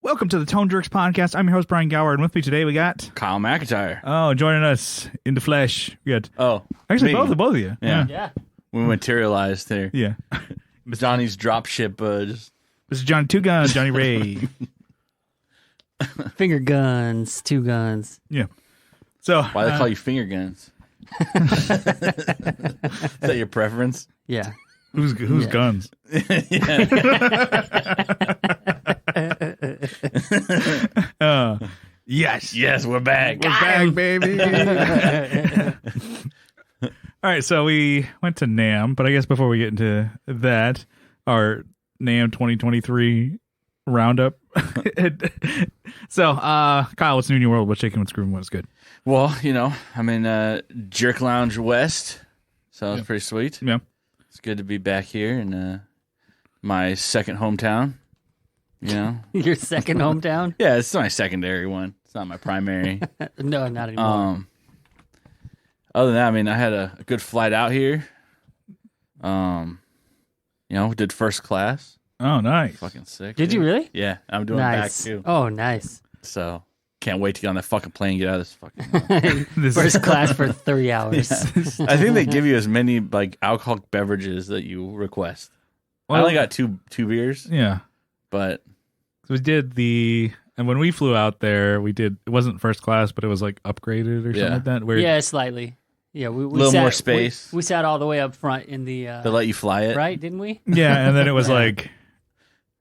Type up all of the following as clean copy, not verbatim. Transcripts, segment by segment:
Welcome to the Tone Jerks podcast. I'm your host, Brian Gower, and with me today we got... Kyle McIntyre. Oh, joining us in the flesh. We got... Actually, me. both of you. Yeah. We materialized there. Yeah. Johnny's dropship. This is Johnny Two Guns, Johnny Ray. Finger guns, two guns. Yeah. So Why they call you finger guns? Is that your preference? Yeah. Who's guns? Yes. Yes, we're back. We're back, baby. All right, so we went to NAMM, but I guess before we get into that, our NAMM 2023 roundup. So, Kyle, what's new in your world? What's shaking, what's grooving, what's good? Well, I'm in Jerk Lounge West, so it's pretty sweet. Yeah. It's good to be back here in my second hometown. Your second hometown? Yeah, it's my secondary one. It's not my primary. No, not anymore. Other than that, I had a good flight out here. Did first class. Oh, nice. Fucking sick. Did you really? Yeah, I'm doing back Nice. too. Oh, nice. So can't wait to get on that fucking plane and get out of this fucking. First class for 3 hours. I think they give you as many alcoholic beverages that you request. I only got two beers. Yeah. But so we did and when we flew out there, it wasn't first class, but it was upgraded or something like that. Where Yeah, slightly. Yeah, we little sat, more space. We sat all the way up front in the. They let you fly it, right? Didn't we? Yeah, and then it was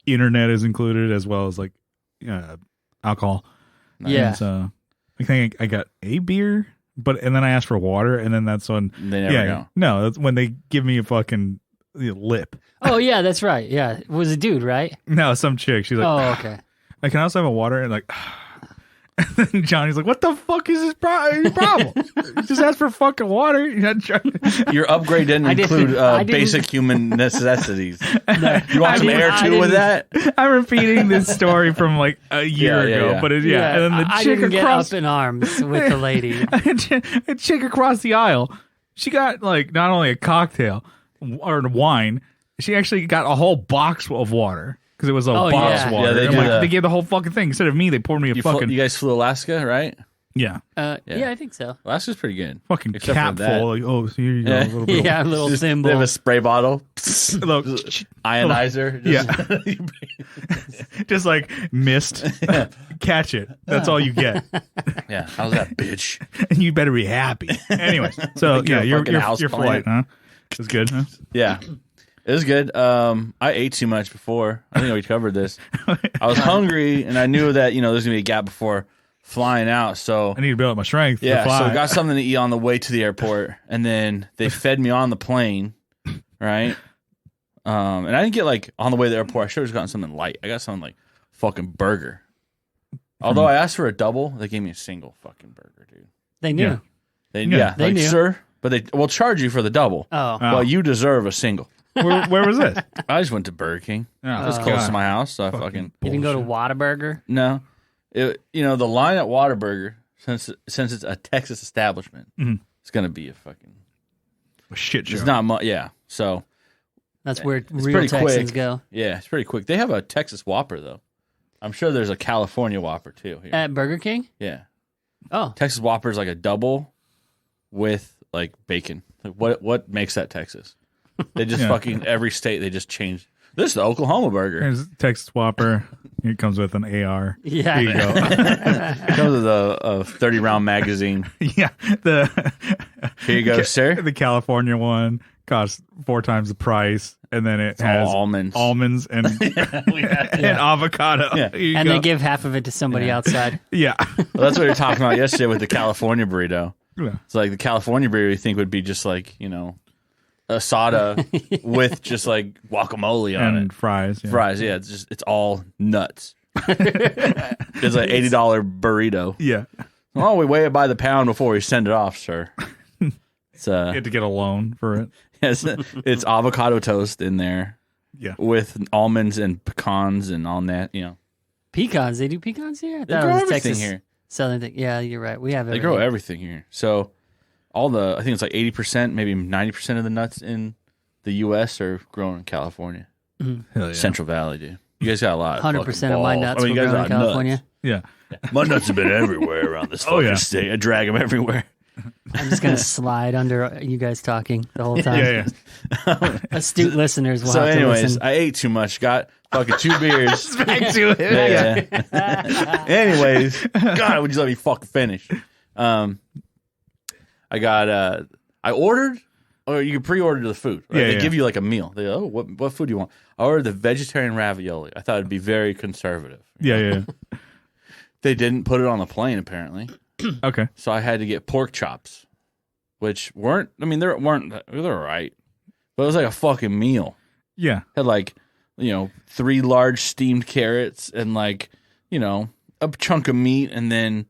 internet is included as well as alcohol. Yeah. And so I think I got a beer, and then I asked for water, and then that's when They never go. No, that's when they give me a fucking lip. Oh yeah, that's right. Yeah, it was a dude, right? No, some chick. She's like, Oh, okay. I can also have a water, and and then Johnny's like, what the fuck is your problem? You just ask for fucking water. You're not trying. Your upgrade didn't include basic human necessities. You want some air too with that? I'm repeating this story from a year ago, yeah. but and then the I chick didn't get across up in arms with the lady. a chick across the aisle, she got not only a cocktail or wine, she actually got a whole box of water because it was a box water. Yeah, they gave the whole fucking thing. Instead of me, they poured me a fucking. You guys flew Alaska, right? Yeah. Yeah, I think so. Alaska's pretty good. Fucking Except cap for that. full. So here you go. A little bit Yeah, a little They symbol. have a spray bottle, Look, ionizer. just mist. Catch it. That's all you get. Yeah, how's that, bitch? And you better be happy. Anyways, so You're a your fucking house flight, plant. huh? It was good, huh? Yeah, it was good. I ate too much before. I think we covered this. I was hungry, and I knew that there's gonna be a gap before flying out. So I need to build up my strength. yeah, to fly. so I got something to eat on the way to the airport, and then they fed me on the plane, right? And I didn't get on the way to the airport. I should have gotten something light. I got something fucking burger. Although I asked for a double, they gave me a single fucking burger, dude. They knew. Yeah. They knew. Sir, but they will charge you for the double. Oh. Well, you deserve a single. Where was it? I just went to Burger King. Oh, It was close to my house, so I fucking You didn't go to Whataburger? no. The line at Whataburger, since it's a Texas establishment, it's gonna be a fucking shit show. It's not much. Yeah, so That's where it's real pretty Texans quick. go. Yeah, it's pretty quick. They have a Texas Whopper though. I'm sure there's a California Whopper too here. At Burger King? Yeah, Oh. Texas Whopper is a double with bacon. What makes that Texas? They just fucking every state they just change. This is the Oklahoma burger. There's Texas Whopper. It comes with an AR. Yeah. Here you go. It comes with a 30-round magazine. Yeah. Here you go, sir. The California one costs 4 times the price, and then it has all almonds and avocado. Yeah. Here you And go. they give half of it to somebody outside. Yeah. Well, that's what we were talking about yesterday with the California burrito. Yeah. It's the California burrito you think would be just asada with just guacamole on And it. fries. Yeah. Fries, yeah. It's all nuts. It's an $80 burrito. Yeah. Oh, we weigh it by the pound before we send it off, sir. It's You had to get a loan for it. it's avocado toast in there. Yeah. With almonds and pecans and all that, Pecans. They do pecans here? I They thought it grow was everything Texas here. Southern thing. Yeah, you're right. We have They everything. grow everything here. So I think it's 80%, maybe 90% of the nuts in the U.S. are grown in California. Hell yeah. Central Valley, dude. You guys got a lot. 100% of my nuts were you guys grown in got California. Yeah. My nuts have been everywhere around this Oh, fucking yeah. state. I drag them everywhere. I'm just gonna slide under you guys talking the whole time. Yeah. Astute listeners will So, have to anyways, listen. I ate too much. Got fucking 2 beers. Back to it. Yeah. Anyways, God, would you let me fucking finish? I got. I ordered, or you can pre-order the food. Right? Yeah, They yeah. give you like a meal. They go, oh, what food do you want? I ordered the vegetarian ravioli. I thought it'd be very conservative. Yeah. They didn't put it on the plane apparently, Okay. so I had to get pork chops, which weren't. I mean, they're all right, but it was like a fucking meal. Yeah. Had like, 3 large steamed carrots and like, a chunk of meat and then,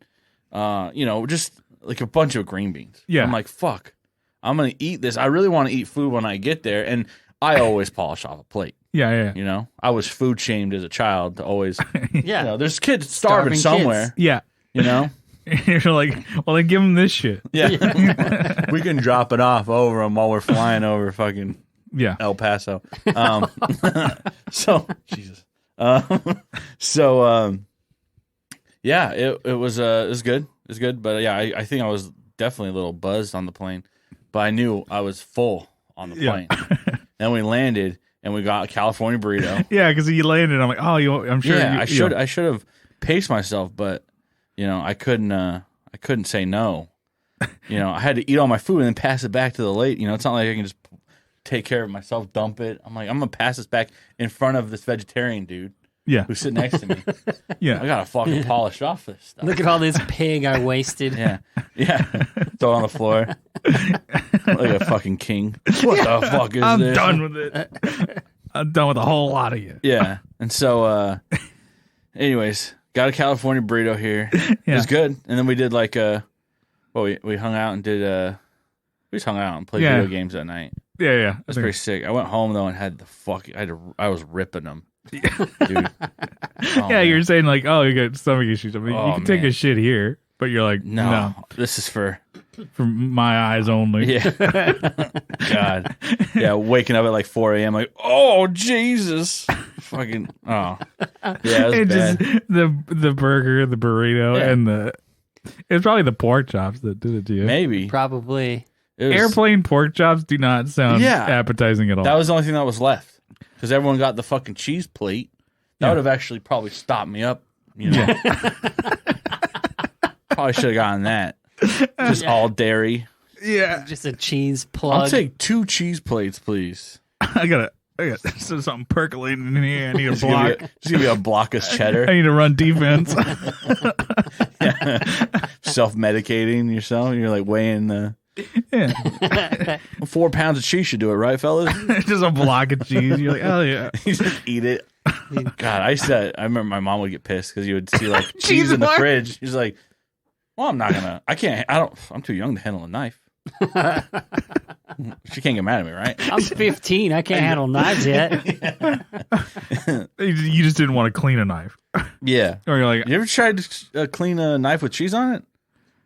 just like a bunch of green beans. Yeah. I'm like, fuck, I'm going to eat this. I really want to eat food when I get there. And I always polish off a plate. Yeah. I was food shamed as a child to always, Yeah. there's kids starving Starving somewhere, Yeah. You're like, well, then give them this shit. Yeah. We can drop it off over them while we're flying over fucking Yeah. El Paso. Jesus. Yeah, it was good. It was good, but yeah, I think I was definitely a little buzzed on the plane, but I knew I was full on the plane. Then we landed and we got a California burrito. Yeah, because you landed. I'm like, oh, I'm sure. Yeah, I should have paced myself, but I couldn't say no. I had to eat all my food and then pass it back to the late. It's not like I can just take care of myself, dump it. I'm like, I'm gonna pass this back in front of this vegetarian dude Yeah. who's sitting next to me. Yeah. I gotta fucking polish off this stuff. Look at all this pig I wasted. Yeah. Throw it on the floor like a fucking king. What the fuck is I'm this? done with it. I'm done with a whole lot of you. Yeah. And so, anyways, got a California burrito here. It Yeah. was good. And then we did like we hung out and did we just hung out and played Yeah. video games that night. Yeah. That's pretty sick. I went home though and had I was ripping them, dude. Oh, Yeah, man. you're saying like, oh, you got stomach issues. I mean, Oh, you can take man. a shit here, but you're like, No, no, this is for for my eyes only. yeah. God, yeah. Waking up at like 4 a.m. like, oh Jesus, fucking yeah. It was It bad. just the burger, the burrito, Yeah. and it's probably the pork chops that did it to you. Maybe Probably. it was, Airplane pork chops do not sound Yeah. appetizing at all. That was the only thing that was left because everyone got the fucking cheese plate. That Yeah. would have actually probably stopped me up. Probably should have gotten that. Just all dairy. yeah, Just a cheese plug. I'll take 2 cheese plates, please. I got something percolating in here. I need a Just block. give me a block of I cheddar. need to run defense. Self-medicating yourself. You're like weighing the Yeah. 4 pounds of cheese should do it, right, fellas? Just a block of cheese. You're like, oh yeah. You just eat it. God, I remember my mom would get pissed because you would see like cheese Cheese in the what? fridge. She's like, well, I'm too young to handle a knife. She can't get mad at me, right? I'm 15. I can't handle knives yet. You just didn't want to clean a knife, Yeah. or you're like, You ever tried to clean a knife with cheese on it?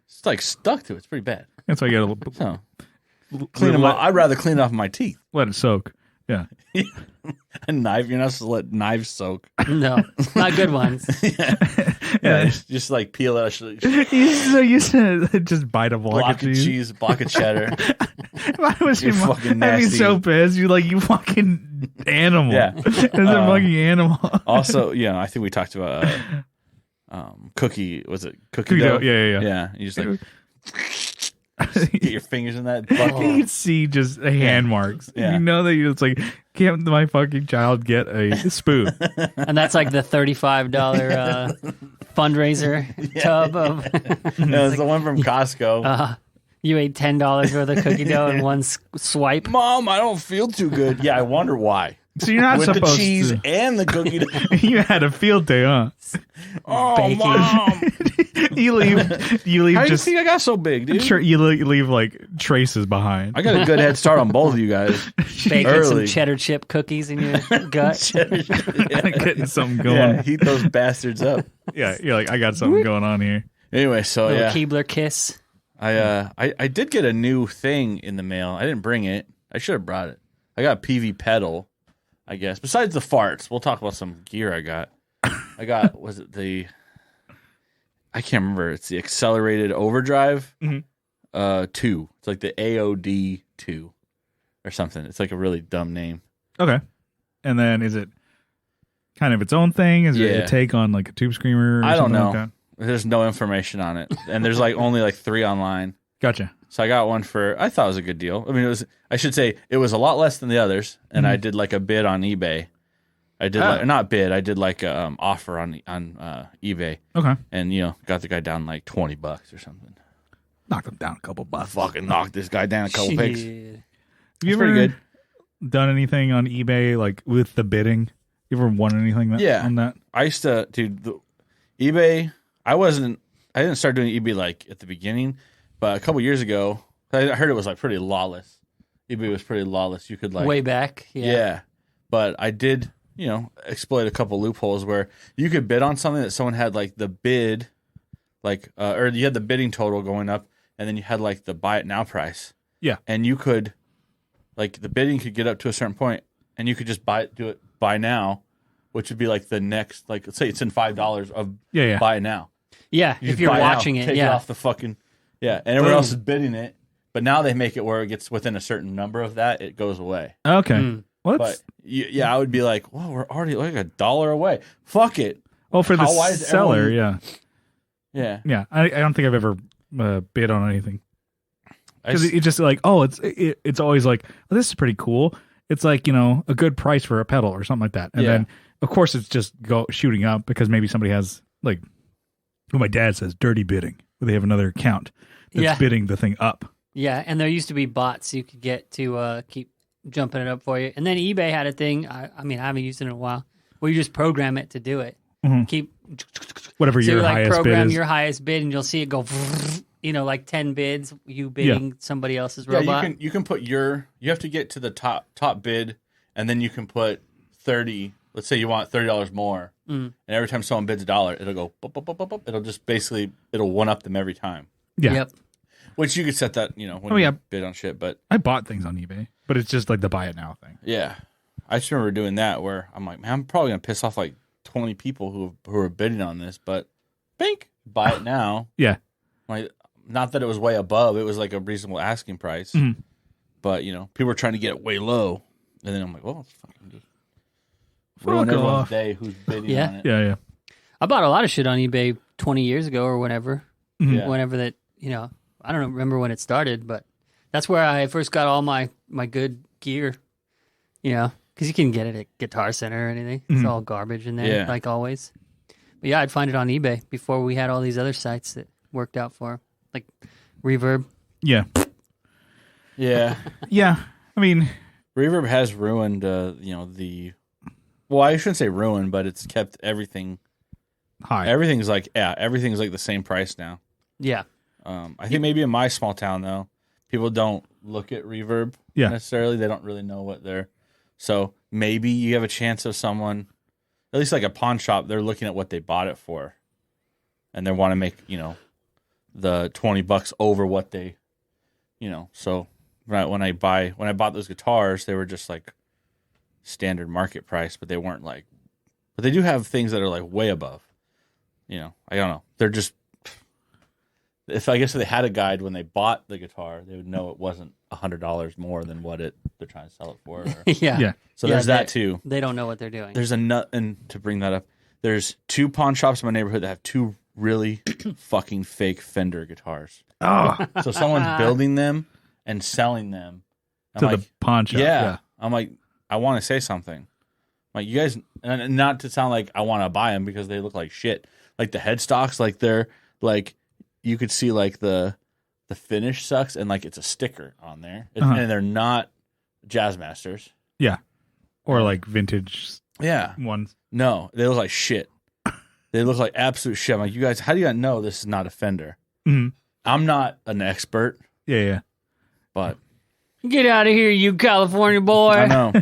It's like stuck to it. It's pretty bad. that's why you gotta So clean them. I'd rather clean it off my teeth. let it soak. Yeah. A knife, you're not supposed to let knives soak. No, not good ones. Yeah, just like peel it. So you said just bite a block, of cheese. Block of cheddar. Why was You're your mom? fucking I'd be nasty. so pissed. You fucking animal. Yeah. It's a fucking animal. Also, I think we talked about cookie. Was it cookie Cookie dough? dough, yeah. Yeah, you just like get your fingers in that You bucket. can see just hand marks. Yeah. You know that it's like, can't my fucking child get a spoon? And that's like the $35 fundraiser tub of No, it's the one from Costco. you ate $10 worth of cookie dough in one swipe. Mom, I don't feel too good. Yeah, I wonder why. So you're not With the supposed cheese to. and the cookie dough. You had a field day, huh? Oh, Baking. Mom. You leave How do you just think I got so big, dude? you leave like traces behind. I got a good head start on both of you guys. Baking some Early. cheddar chip cookies in your gut. Getting something going. Yeah, heat those bastards up. Yeah, you're like, I got something going on here. Anyway, so Little yeah, Keebler kiss. I did get a new thing in the mail. I didn't bring it. I should have brought it. I got a PV pedal. I guess. Besides the farts, we'll talk about some gear I got. Was it the, I can't remember. It's the accelerated overdrive 2. It's like the AOD 2 or something. It's like a really dumb name. Okay. And then is it kind of its own thing? Is it a take on like a tube screamer? Or I don't know. Like that? There's no information on it. And there's like only like 3 online. Gotcha. So I got one I thought it was a good deal. I mean, I should say it was a lot less than the others. And I did like a bid on eBay. I did not bid. I did like a offer on eBay. Okay. And got the guy down like $20 or something. Knocked him down a couple bucks. Fucking knocked this guy down a couple pigs. Have you ever done anything on eBay like with the bidding? You ever won anything on that? I used to, dude. eBay. I didn't start doing eBay like at the beginning, but a couple years ago, I heard it was like pretty lawless. eBay was pretty lawless. You could like way back. Yeah. But I did. Exploit a couple loopholes where you could bid on something that someone had like the bid, like, or you had the bidding total going up, and then you had like the buy it now price. Yeah. And you could, like, the bidding could get up to a certain point, and you could just buy now, which would be like the next, like, let's say it's in $5 of buy it now. Yeah. If you're watching it, take it off the fucking, and everyone else is bidding it, but now they make it where it gets within a certain number of that, it goes away. Okay. But I would be like, well, we're already like $1 away. Fuck it. Oh, for the seller, yeah. Yeah. I don't think I've ever bid on anything because it's just like, it's always like, oh, this is pretty cool. It's like a good price for a pedal or something like that, and then of course it's just shooting up because maybe somebody has like what my dad says, dirty bidding. Where they have another account that's bidding the thing up. Yeah, and there used to be bots you could get to keep jumping it up for you. And then eBay had a thing, I mean, I haven't used it in a while, where you just program it to do it. Mm-hmm. Keep whatever your highest bid is. Program your highest bid, and you'll see it go, like 10 bids, you bidding somebody else's robot. You can put you have to get to the top bid, and then you can put 30, let's say you want $30 more, and every time someone bids $1, it'll go, bop, bop, bop, bop, it'll just basically, it'll one-up them every time. Yeah. Yep. Which you could set that, when you bid on shit, but... I bought things on eBay, but it's just like the buy it now thing. Yeah. I just remember doing that where I'm like, man, I'm probably going to piss off like 20 people who are bidding on this, but bink, buy it now. Yeah. Like, not that it was way above, it was like a reasonable asking price, but, people were trying to get it way low, and then I'm like, well, let's fucking just ruin everyone's day who's bidding on it. Yeah. I bought a lot of shit on eBay 20 years ago or whenever. Whenever that, I don't remember when it started, but that's where I first got all my good gear, because you can get it at Guitar Center or anything. It's all garbage in there, like always. But yeah, I'd find it on eBay before we had all these other sites that worked out for, like Reverb. Yeah. Yeah. Yeah. I mean, Reverb has ruined, well, I shouldn't say ruined, but it's kept everything high. Everything's like the same price now. Yeah. I think maybe in my small town, though, people don't look at Reverb necessarily. They don't really know what they're... So maybe you have a chance of someone, at least like a pawn shop, they're looking at what they bought it for. And they want to make, the $20 over what they, So when I bought those guitars, they were just like standard market price, but they weren't like... But they do have things that are like way above. I don't know. They're just... If they had a guide when they bought the guitar, they would know it wasn't $100 more than what they're trying to sell it for. Yeah. So there's that too. They don't know what they're doing. There's and to bring that up, there's 2 pawn shops in my neighborhood that have 2 really fucking fake Fender guitars. Oh, so someone's building them and selling them to the pawn shop. Yeah. I'm like, I want to say something. Like, you guys, and not to sound like I want to buy them because they look like shit. Like the headstocks, like they're like. You could see like the finish sucks and like it's a sticker on there, and they're not Jazzmasters. Yeah, or like vintage. Ones. No, they look like shit. They look like absolute shit. I'm like, you guys, how do you not know this is not a Fender? Mm-hmm. I'm not an expert. Yeah. But get out of here, you California boy. I know.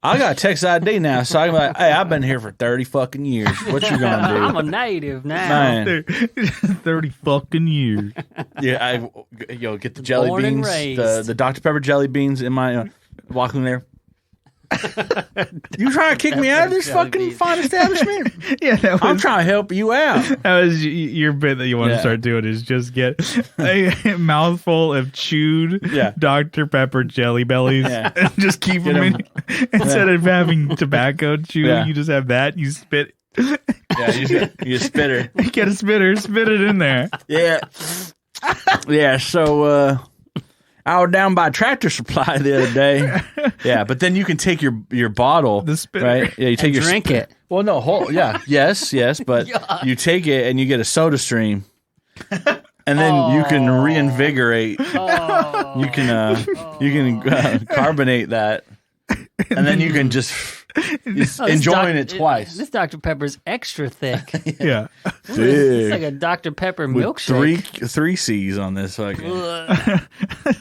I got a Texas ID now, so I'm like, hey, I've been here for 30 fucking years. What you gonna do? I'm a native now. Man. 30 fucking years. Yeah, get the jelly Born beans, the Dr. Pepper jelly beans in my walking there. You trying to kick me out of this fucking fine establishment? Yeah, I'm trying to help you out. that was your bit that you want to start doing is just get a mouthful of chewed Dr. Pepper Jelly Bellies and just keep them in. Instead of having tobacco chew, you just have that. You spit. You get a spitter. You get a spitter, spit it in there. Yeah. So I was down by Tractor Supply the other day. Yeah, but then you can take your bottle, the spitter, right? Yeah, you take your drink it. Well, no, yes, but you take it and you get a Soda Stream, and then you can reinvigorate. You can carbonate that, and then you can just enjoying it twice. This Dr. Pepper's extra thick. Yeah, it's like a Dr. Pepper milkshake. Three C's on this fucking.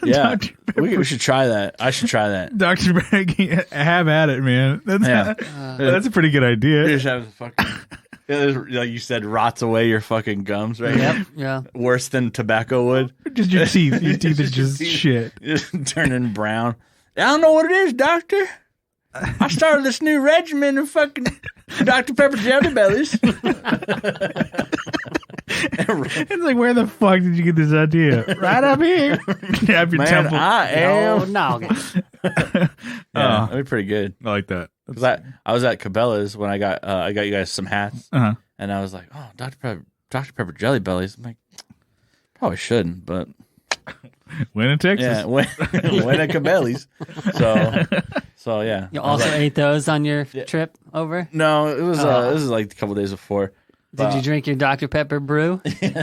Yeah, we should try that. I should try that. Dr. Pepper, have at it, man. That's a pretty good idea. You just have fucking. Like you said, rots away your fucking gums, right? Yep. Yeah. Worse than tobacco would. Just your teeth. Your teeth are just shit. Just turning brown. I don't know what it is, doctor. I started this new regimen of fucking Dr. Pepper Jelly Bellies. It's like, where the fuck did you get this idea? Right up here. Tap your temple. I am. Noggin. That'd be pretty good. I like that. Because I was at Cabela's when I got you guys some hats, and I was like, oh, Dr. Pepper Jelly Bellies. I'm like, probably shouldn't, but win in Texas. Yeah, win at Cabela's. So yeah. You also ate those on your trip over? No, it was this is like a couple days before. Did you drink your Dr. Pepper brew? Maybe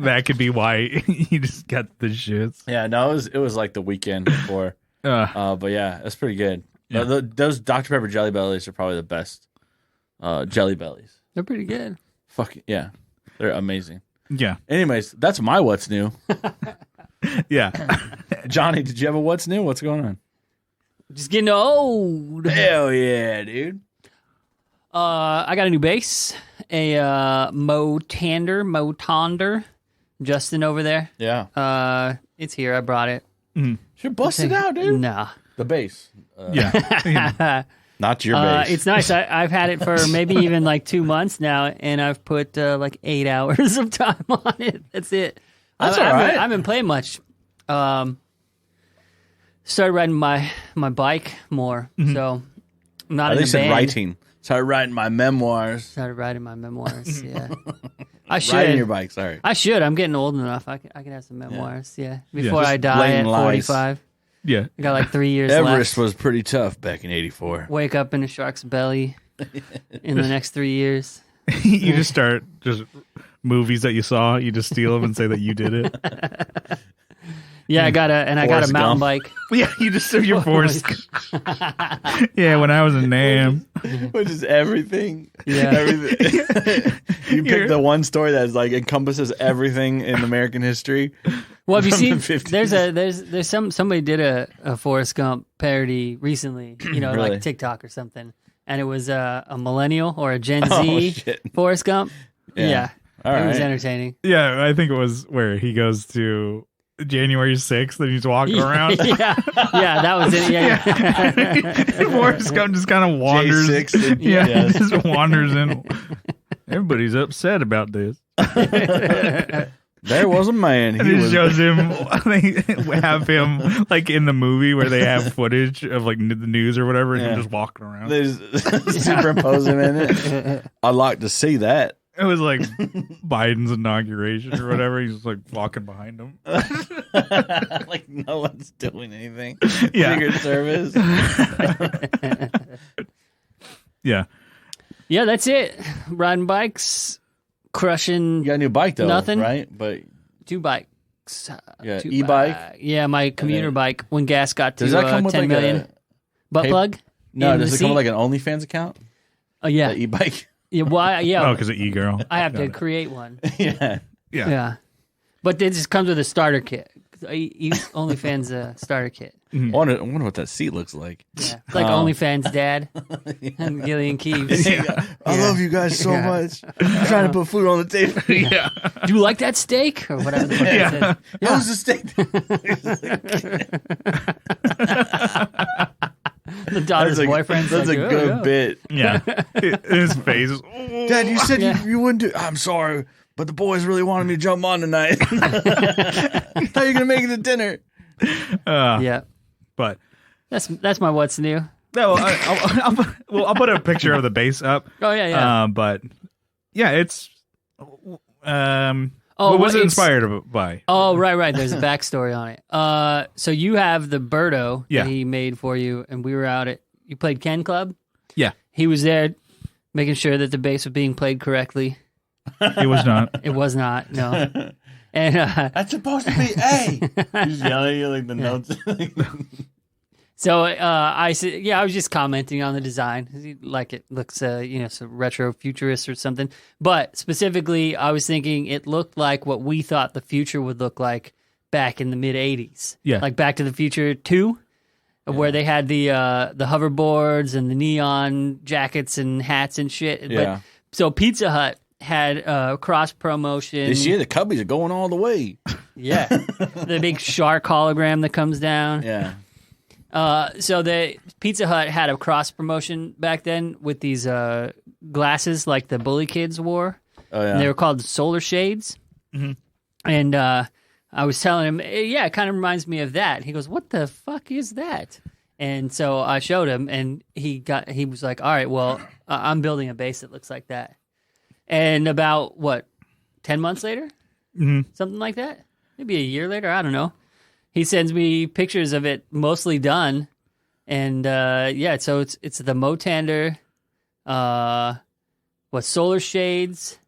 that could be why you just got the shits. Yeah, no, it was like the weekend before. But yeah, that's pretty good. Yeah. Those Dr. Pepper Jelly Bellies are probably the best Jelly Bellies. They're pretty good. Fuck yeah, they're amazing. Yeah. Anyways, that's my what's new. Yeah. Johnny, did you have a what's new? What's going on? Just getting old. Hell yeah, dude. I got a new bass, a Motonder. Justin over there. Yeah. It's here. I brought it. Mm-hmm. Should bust it out, dude. Nah. The bass. Yeah. Not your bass. It's nice. I've had it for maybe even like 2 months now, and I've put like 8 hours of time on it. That's it. That's all right. I haven't been playing much. Started riding my bike more, so I'm not in a band. Writing. Started writing my memoirs. Yeah. I should. Riding your bike, sorry. I should. I'm getting old enough. I can have some memoirs, Before I die at 45. Yeah. I got like 3 years Everest left. was pretty tough back in 84. Wake up in a shark's belly in the next 3 years. You just start movies that you saw, you just steal them and say that you did it. Yeah, I got a mountain bike. Yeah, you just serve your Forrest. Yeah, when I was in NAMM. Which is everything. Yeah. Everything. You pick the one story that is like encompasses everything in American history. Well, have you seen? There's somebody did a Forrest Gump parody recently. You know, Really? like TikTok or something, and it was a millennial or a Gen Z Forrest Gump. Yeah. It was entertaining. Yeah, I think it was where he goes to January 6th and he's walking around. Yeah, that was it. Yeah. Forrest Gump just kind of wanders. Just wanders in. Everybody's upset about this. There was a man. And it shows him. They have him like in the movie where they have footage of like the news or whatever, and him just walking around. They superimpose him in it. I'd like to see that. It was like Biden's inauguration or whatever. He's just like walking behind him. Like no one's doing anything. Yeah. Secret Service. Yeah. Yeah, that's it. Riding bikes, crushing. You got a new bike though, nothing. right? But 2 bikes. Yeah, e-bike. Yeah, my commuter bike. When gas got to does that come with 10 like million. Butt plug? No, does it come with like an OnlyFans account? Oh yeah, the e-bike. Yeah, well, yeah. Oh, because of e-girl. I have to create one. Yeah. But it just comes with a starter kit. OnlyFans starter kit. I wonder what that seat looks like. Yeah, it's like OnlyFans dad and Gillian Keeves. I love you guys so much. I'm trying to put food on the table. Yeah. Do you like that steak or whatever the fuck it says? How was the steak? The daughter's boyfriend. That's like, a good bit. Yeah. His face is, Dad, you said you wouldn't do. I'm sorry, but the boys really wanted me to jump on tonight. How are you gonna make it to dinner? Yeah, but that's my what's new. no, I'll put a picture of the base up. Oh yeah. But yeah, it's Oh, what was it inspired by? Oh, right. There's a backstory on it. So you have the Birdo that he made for you, and we were out at, you played Ken Club? Yeah. He was there making sure that the bass was being played correctly. It was not. It was not, no. And that's supposed to be A. He's yelling at you like the notes. So I said, yeah, I was just commenting on the design, like it looks, some retro futurist or something. But specifically, I was thinking it looked like what we thought the future would look like back in the mid '80s. Yeah, like Back to the Future 2, where they had the hoverboards and the neon jackets and hats and shit. Yeah. But, so Pizza Hut had cross promotion. This year the Cubbies are going all the way. Yeah, the big shark hologram that comes down. Yeah. So the Pizza Hut had a cross promotion back then with these glasses like the Bully Kids wore. Oh yeah. And they were called solar shades. Mm-hmm. And I was telling him, yeah, it kind of reminds me of that. He goes, "What the fuck is that?" And so I showed him, and he was like, "All right, well, I'm building a bass that looks like that." And about 10 months later, something like that, maybe a year later, I don't know. He sends me pictures of it mostly done, and so it's the Motander, solar shades,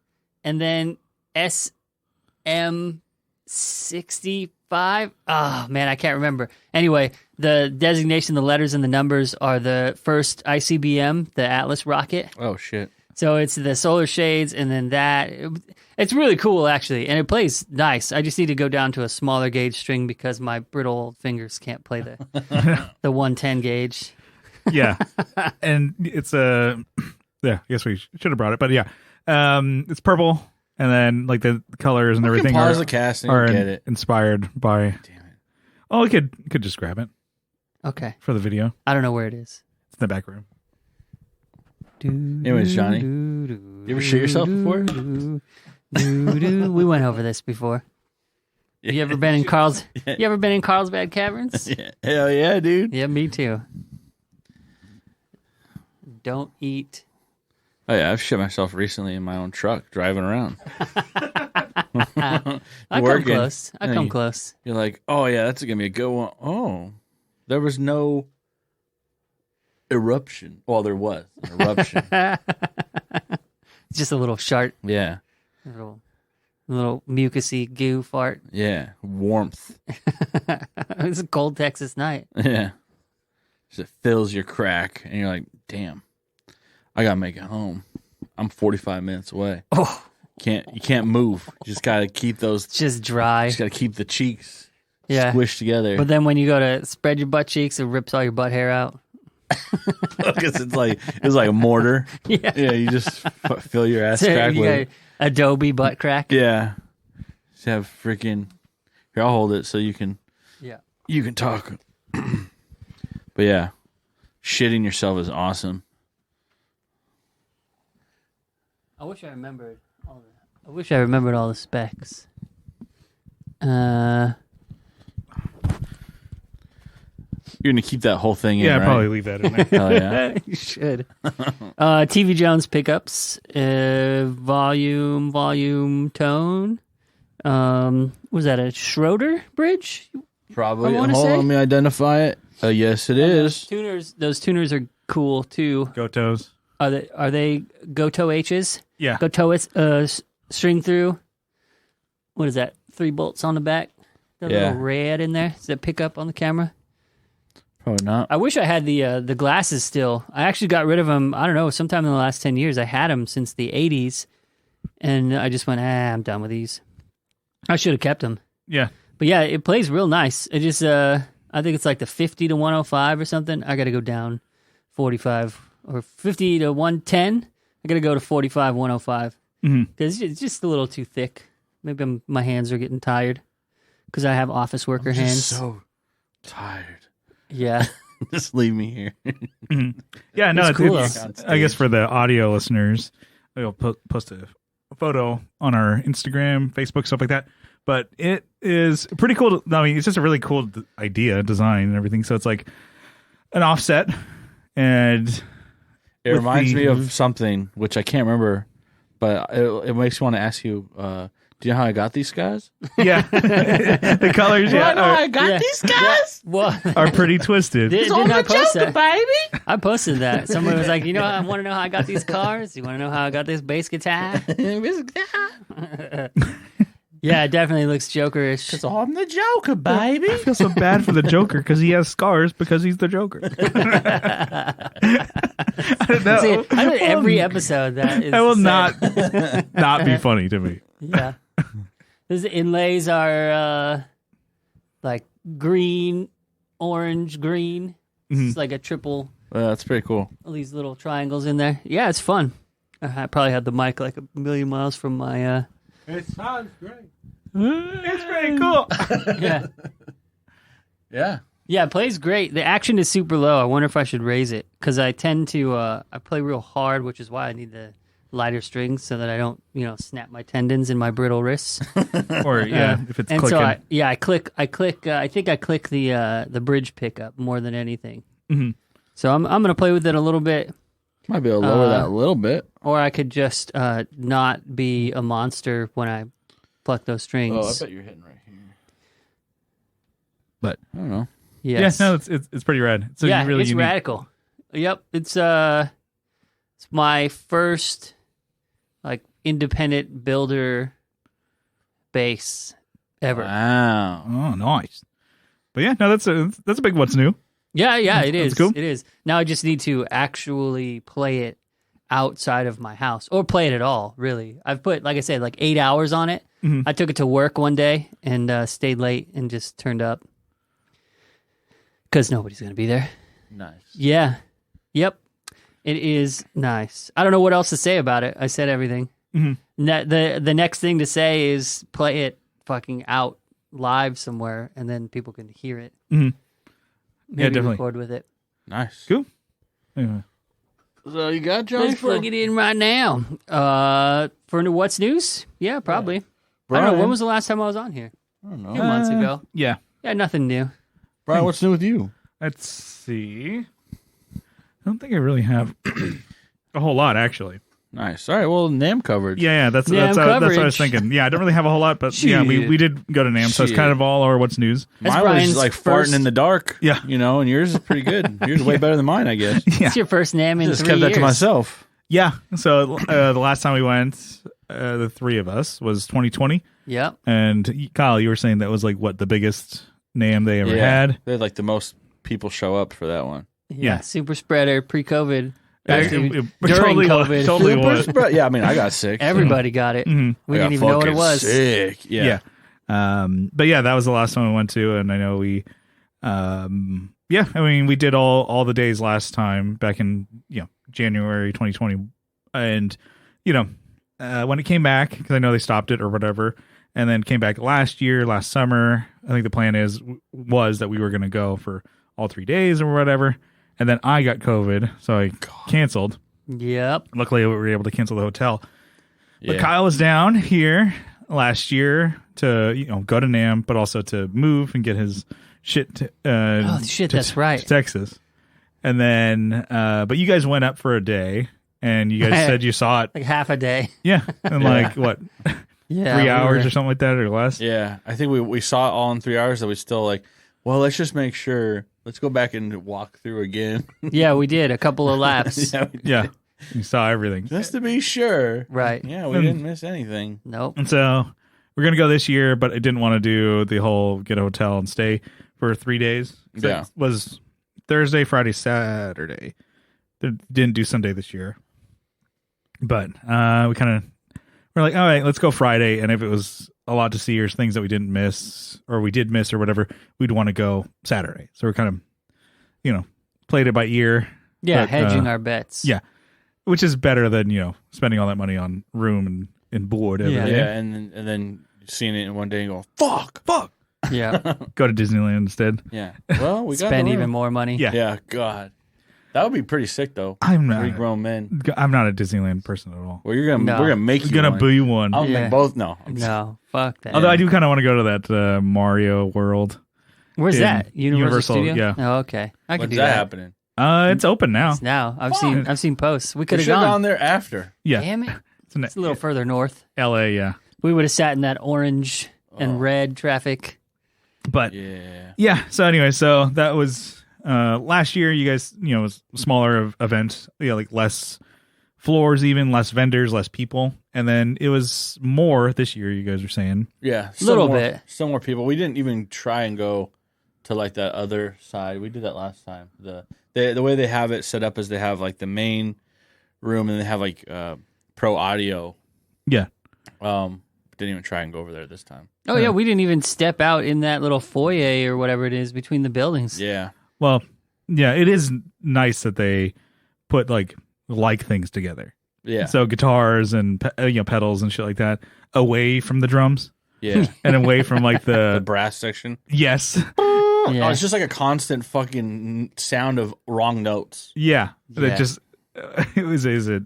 and then SM65. Oh man, I can't remember. Anyway, the designation, the letters, and the numbers are the first ICBM, the Atlas rocket. Oh shit. So it's the solar shades, and then that. It's really cool, actually, and it plays nice. I just need to go down to a smaller gauge string because my brittle old fingers can't play the 110 gauge. Yeah, and it's I guess we should have brought it, but yeah, it's purple, and then like the colors and everything pause the casting are get it. Inspired by. Damn it! Oh, I could just grab it. Okay. For the video, I don't know where it is. It's in the back room. Anyways, Johnny, you ever shit yourself before? We went over this before. You ever been in Carl's? You ever been in Carlsbad Caverns? Yeah. Hell yeah, dude. Yeah, me too. Don't eat. Oh yeah, I've shit myself recently in my own truck driving around. I come close. You're like, oh yeah, that's gonna be a good one. Oh, there was no eruption. Well, there was an eruption. Just a little shart. Yeah. A little mucusy goo fart. Yeah. Warmth. It's a cold Texas night. Yeah. Just it fills your crack, and you're like, damn, I gotta make it home. I'm 45 minutes away. Oh. You can't move. You just gotta keep those just dry. Just gotta keep the cheeks squished together. But then when you go to spread your butt cheeks, it rips all your butt hair out. Because it's like a mortar. Yeah, you just fill your ass crack with Adobe butt crack. Yeah, just have freaking. Here, I'll hold it so you can. Yeah, you can talk. But yeah, shitting yourself is awesome. I wish I remembered all the specs. You're gonna keep that whole thing in, yeah, right? Probably leave that in there. Hell yeah, you should. TV Jones pickups, volume, tone. Was that a Schroeder bridge? Probably. Hold on, let me identify it. Yes, it is. Those tuners are cool too. Gotos. Are they Goto H's? Yeah. Goto string through. What is that? 3 bolts on the back. That little red in there. Is that pickup on the camera? Probably not. I wish I had the glasses still. I actually got rid of them, I don't know, sometime in the last 10 years. I had them since the 80s, and I just went, I'm done with these. I should have kept them. Yeah. But yeah, it plays real nice. It just, I think it's like the 50 to 105 or something. I got to go down 45, or 50 to 110. I got to go to 45, 105. Because it's just a little too thick. Maybe my hands are getting tired because I have office worker hands. So tired. Yeah. Just leave me here. Yeah, no, It's cool, I guess for the audio listeners, we'll post a photo on our Instagram, Facebook, stuff like that. But it is pretty cool. I mean, it's just a really cool idea, design, and everything. So it's like an offset, and it reminds me of something which I can't remember, but it makes me want to ask you. Do you know how I got these guys? Yeah, the colors. I know how I got these guys. Are pretty twisted. Didn't I post that? Baby. I posted that. Somebody was like, I want to know how I got these cars? You want to know how I got this bass guitar? Yeah, it definitely looks Jokerish. Because I'm the Joker, baby. I feel so bad for the Joker because he has scars because he's the Joker. I don't know. See, I know every episode that is. That will said. not be funny to me. Yeah. Those inlays are like green, orange, green. It's like a triple. That's pretty cool. All these little triangles in there. Yeah, it's fun. I probably had the mic like a million miles from my. It sounds great. It's pretty cool. Yeah. Yeah. Yeah, it plays great. The action is super low. I wonder if I should raise it because I tend to I play real hard, which is why I need the lighter strings so that I don't snap my tendons in my brittle wrists. Or if it's and clicking. so I click. I think I click the bridge pickup more than anything. Mm-hmm. So I'm gonna play with it a little bit. Might be able to lower that a little bit. Or I could just not be a monster when I pluck those strings. Oh, I bet you're hitting right here. But I don't know. Yes. Yeah, no, it's pretty rad. It's really it's unique. radical. Yep, it's my first like independent builder bass ever. Wow. Oh, nice. But yeah, no, that's a big what's new. Yeah, it is. That's cool. It is. Now I just need to actually play it outside of my house or play it at all, really. I've put, like I said, like 8 hours on it. Mm-hmm. I took it to work one day and stayed late and just turned up because nobody's going to be there. Nice. Yeah. Yep. It is nice. I don't know what else to say about it. I said everything. Mm-hmm. The next thing to say is play it fucking out live somewhere and then people can hear it. Mm-hmm. Maybe Yeah, definitely. record with it. Nice. Cool. Anyway. So you got, Johnny? Let's plug it in right now. For what's news? Yeah, probably. Brian, I don't know. When was the last time I was on here? I don't A few know. months ago. Yeah. Yeah, nothing new. Brian, what's new with you? Let's see. I don't think I really have a whole lot, actually. Nice. All right. Well, NAMM coverage. Yeah, that's NAMM what I was coverage. thinking. Yeah, I don't really have a whole lot, but yeah, Shit. we did go to NAMM, so it's kind of all our what's news. That's Mine Brian's was like first- farting in the dark. Yeah. And yours is pretty good. Yours is way better than mine, I guess. Yeah. It's your first NAMM in Just 3 kept years. that to myself. Yeah. So the last time we went, the three of us, was 2020. Yep. And Kyle, you were saying that was like what the biggest NAMM they ever had. They had like the most people show up for that one. Yeah. Super spreader, pre-COVID. Actually, During totally was- COVID. totally Super was. spread. Yeah, I mean, I got sick. Everybody got it. Mhm. We I got didn't even know what it fucking was. Sick. Yeah. But yeah, that was the last one we went to, and I know we, I mean, we did all the days last time back in January 2020, and when it came back, because I know they stopped it or whatever, and then came back last summer. I think the plan was that we were going to go for all 3 days or whatever, and then I got COVID, so I canceled. Yep. Luckily, we were able to cancel the hotel. But Yeah. Kyle was down here last year to go to NAMM, but also to move and get his shit. That's right. To Texas, and then but you guys went up for a day, and you guys said you saw it. Like half a day. Yeah, in like what Yeah. 3 we hours were- or something like that, or less. Yeah. I think we saw it all in 3 hours. That we still like, well, let's just make sure. Let's go back and walk through again. Yeah, we did a couple of laps. Yeah, we did. Yeah, you saw everything. Just to be sure. Right. Yeah, we didn't miss anything. Nope. And so we're gonna go this year, but I didn't want to do the whole get a hotel and stay for 3 days. So Yeah. it was Thursday, Friday, Saturday. Didn't do Sunday this year, but we're like, all right, let's go Friday. And if it was a lot to see or things that we didn't miss or we did miss or whatever, we'd want to go Saturday. So we're kind of, played it by ear. Yeah, But, hedging our bets. yeah. Which is better than, spending all that money on room and board every Yeah. day. Yeah, and then seeing it in one day and go, fuck. Yeah. Go to Disneyland instead. Yeah. Well, we got Spend the even room. more money. Yeah. Yeah. God, that would be pretty sick though. I'm not. 3 grown men. I'm not a Disneyland person at all. Well, we're No. gonna make you I'm gonna one. be one. I'll Yeah. make both. No. No, fuck that. Although I do kind of want to go to that Mario World. Where's in that? Universal Studio? yeah. Oh, okay. I could When's do that that. happening? It's open now. It's now. I've Fine. seen posts. We We could have should have gone. gone there after. Yeah, Damn it. it's A little further north. L.A. Yeah, We would have sat in that orange and red traffic. but Yeah. yeah. So anyway, so that was last year. You guys, it was a smaller event. Yeah, like less floors, even less vendors, less people, and then it was more this year. You guys are saying, Yeah. Little bit. Some more people. We didn't even try and go to like that other side. We did that last time. The way they have it set up is they have like the main room and they have like pro audio. yeah, Didn't even try and go over there this time. Oh, yeah. We didn't even step out in that little foyer or whatever it is between the buildings. Yeah. well, yeah, it is nice that they put like things together. Yeah. So guitars and pedals and shit like that away from the drums Yeah. and away from like The the brass section. yes, Yeah. Oh, it's just like a constant fucking sound of wrong notes. yeah. Yeah. It just is it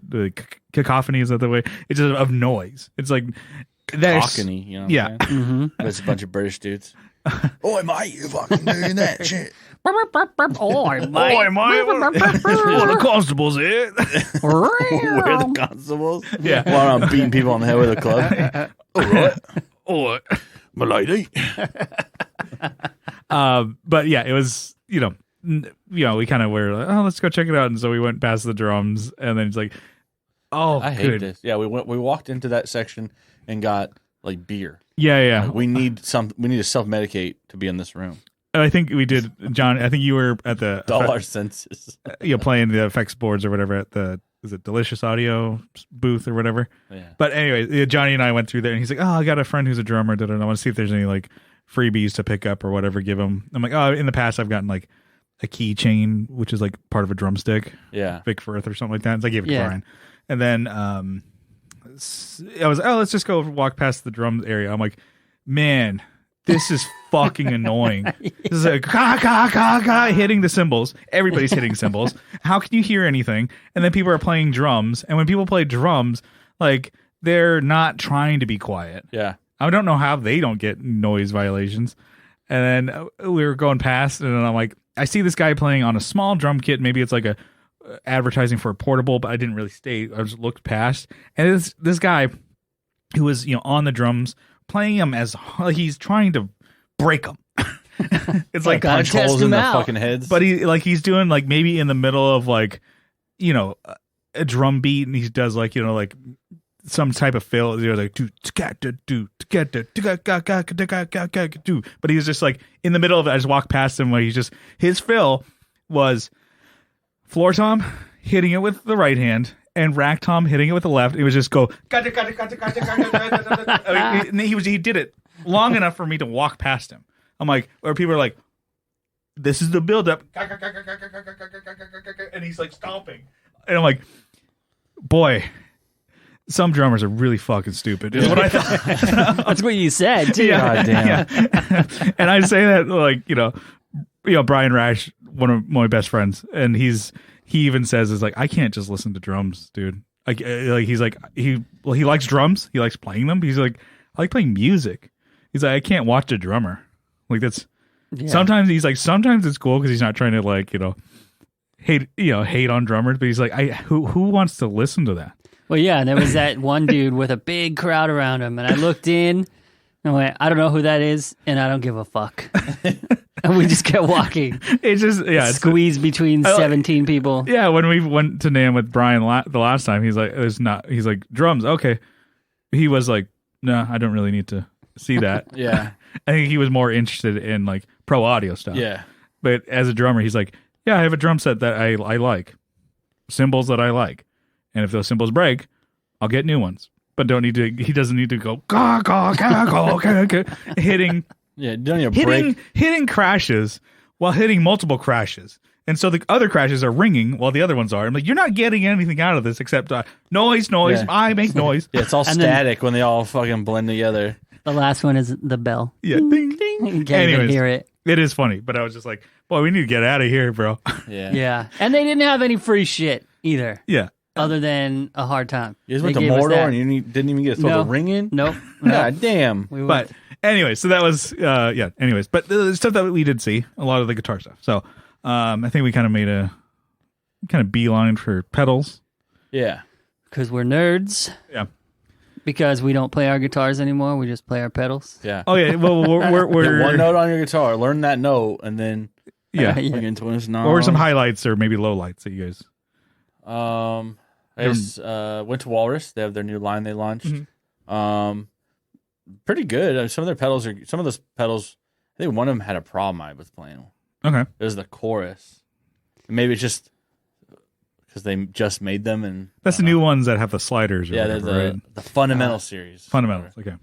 cacophony? Is that the way? It's just of noise. It's like there's Cockney, you know what yeah. I'm saying? Mm-hmm. But it's a bunch of British dudes. Oi, mate, you fucking doing that shit. Oh, Oi, mate, one of the constables here. We're the constables. Yeah. While I'm beating people on the head with a club. All right. Oi. My lady. But yeah, it was, we kind of were like, oh, let's go check it out. And so we went past the drums and then it's like, oh, I hate this. Yeah, we walked into that section and got like beer. Yeah. Like, we need to self-medicate to be in this room. I think we did, John. I think you were at the Dull our senses. playing the effects boards or whatever at is it Delicious Audio booth or whatever. Yeah. But anyway, Johnny and I went through there and he's like, oh, I got a friend who's a drummer. I want to see if there's any like freebies to pick up or whatever. Give him. I'm like, oh, in the past I've gotten like a keychain, which is like part of a drumstick, Yeah. Vic Firth or something like that. So I gave it to Yeah. Brian, and then I was, oh, let's just go walk past the drums area. I'm like, man, this is fucking annoying. This is like hitting the cymbals. Everybody's hitting cymbals. How can you hear anything? And then people are playing drums. And when people play drums, like they're not trying to be quiet. Yeah. I don't know how they don't get noise violations. And then we were going past, and then I'm like, I see this guy playing on a small drum kit. Maybe it's like a advertising for a portable, but I didn't really stay. I just looked past, and this guy who was on the drums playing them as like he's trying to break them. It's like gotta Punch test holes in him their out. fucking heads. but he's doing like maybe in the middle of like a drum beat, and he does like like some type of fill. Like but he's just like in the middle of it. I just walked past him where his fill was floor tom hitting it with the right hand and rack tom hitting it with the left. It was just go. I mean, he did it long enough for me to walk past him. I'm like, or people are like, this is the buildup, and he's like stomping, and I'm like, boy, some drummers are really fucking stupid. Is what I thought. That's what you said, too. God damn. Yeah. And I say that like Brian Rash, one of my best friends, and he even says is like, I can't just listen to drums, dude. Like he's like he likes drums, he likes playing them. He's like, I like playing music. He's like, I can't watch a drummer. Like that's sometimes he's like, sometimes it's cool because he's not trying to like hate on drummers, but he's like, who wants to listen to that? Well, yeah, and there was that one dude with a big crowd around him, and I looked in and went, I don't know who that is, and I don't give a fuck. And we just kept walking. It's just Squeezed between 17 people. Yeah, when we went to NAMM with Brian the last time, he's like, he's like, drums, okay. He was like, no, I don't really need to see that. Yeah. I think he was more interested in like pro audio stuff. Yeah. But as a drummer, he's like, yeah, I have a drum set that I like, cymbals that I like. And if those cymbals break, I'll get new ones. But he doesn't need to go, hitting. Yeah, don't you break? Hitting crashes while hitting multiple crashes. And so the other crashes are ringing while the other ones are. I'm like, you're not getting anything out of this except noise. Yeah. I make noise. Yeah, it's all And static when they all fucking blend together. The last one is the bell. Yeah, ding ding. You can't even hear it. It is funny, but I was just like, boy, we need to get out of here, bro. Yeah. And they didn't have any free shit either. Yeah. Other than a hard time. You guys went to Mordor and you didn't even get to throw the ring in? Nope. God damn. But anyway, so that was, anyways. But the stuff that we did see, a lot of the guitar stuff. So I think we kind of made a beeline for pedals. Yeah. Because we're nerds. Yeah. Because we don't play our guitars anymore. We just play our pedals. Yeah. Oh, yeah. Well, we're Get one note on your guitar. Learn that note and then yeah. plug into it. Or some highlights or maybe lowlights that you guys. I just went to Walrus. They have their new line they launched. Mm-hmm. Pretty good. Some of those pedals, I think one of them had a problem I was playing. Okay. It was the chorus. Maybe it's just because they just made them. And that's the new ones that have the sliders. Or yeah, whatever, the Fundamental series. Fundamentals, okay.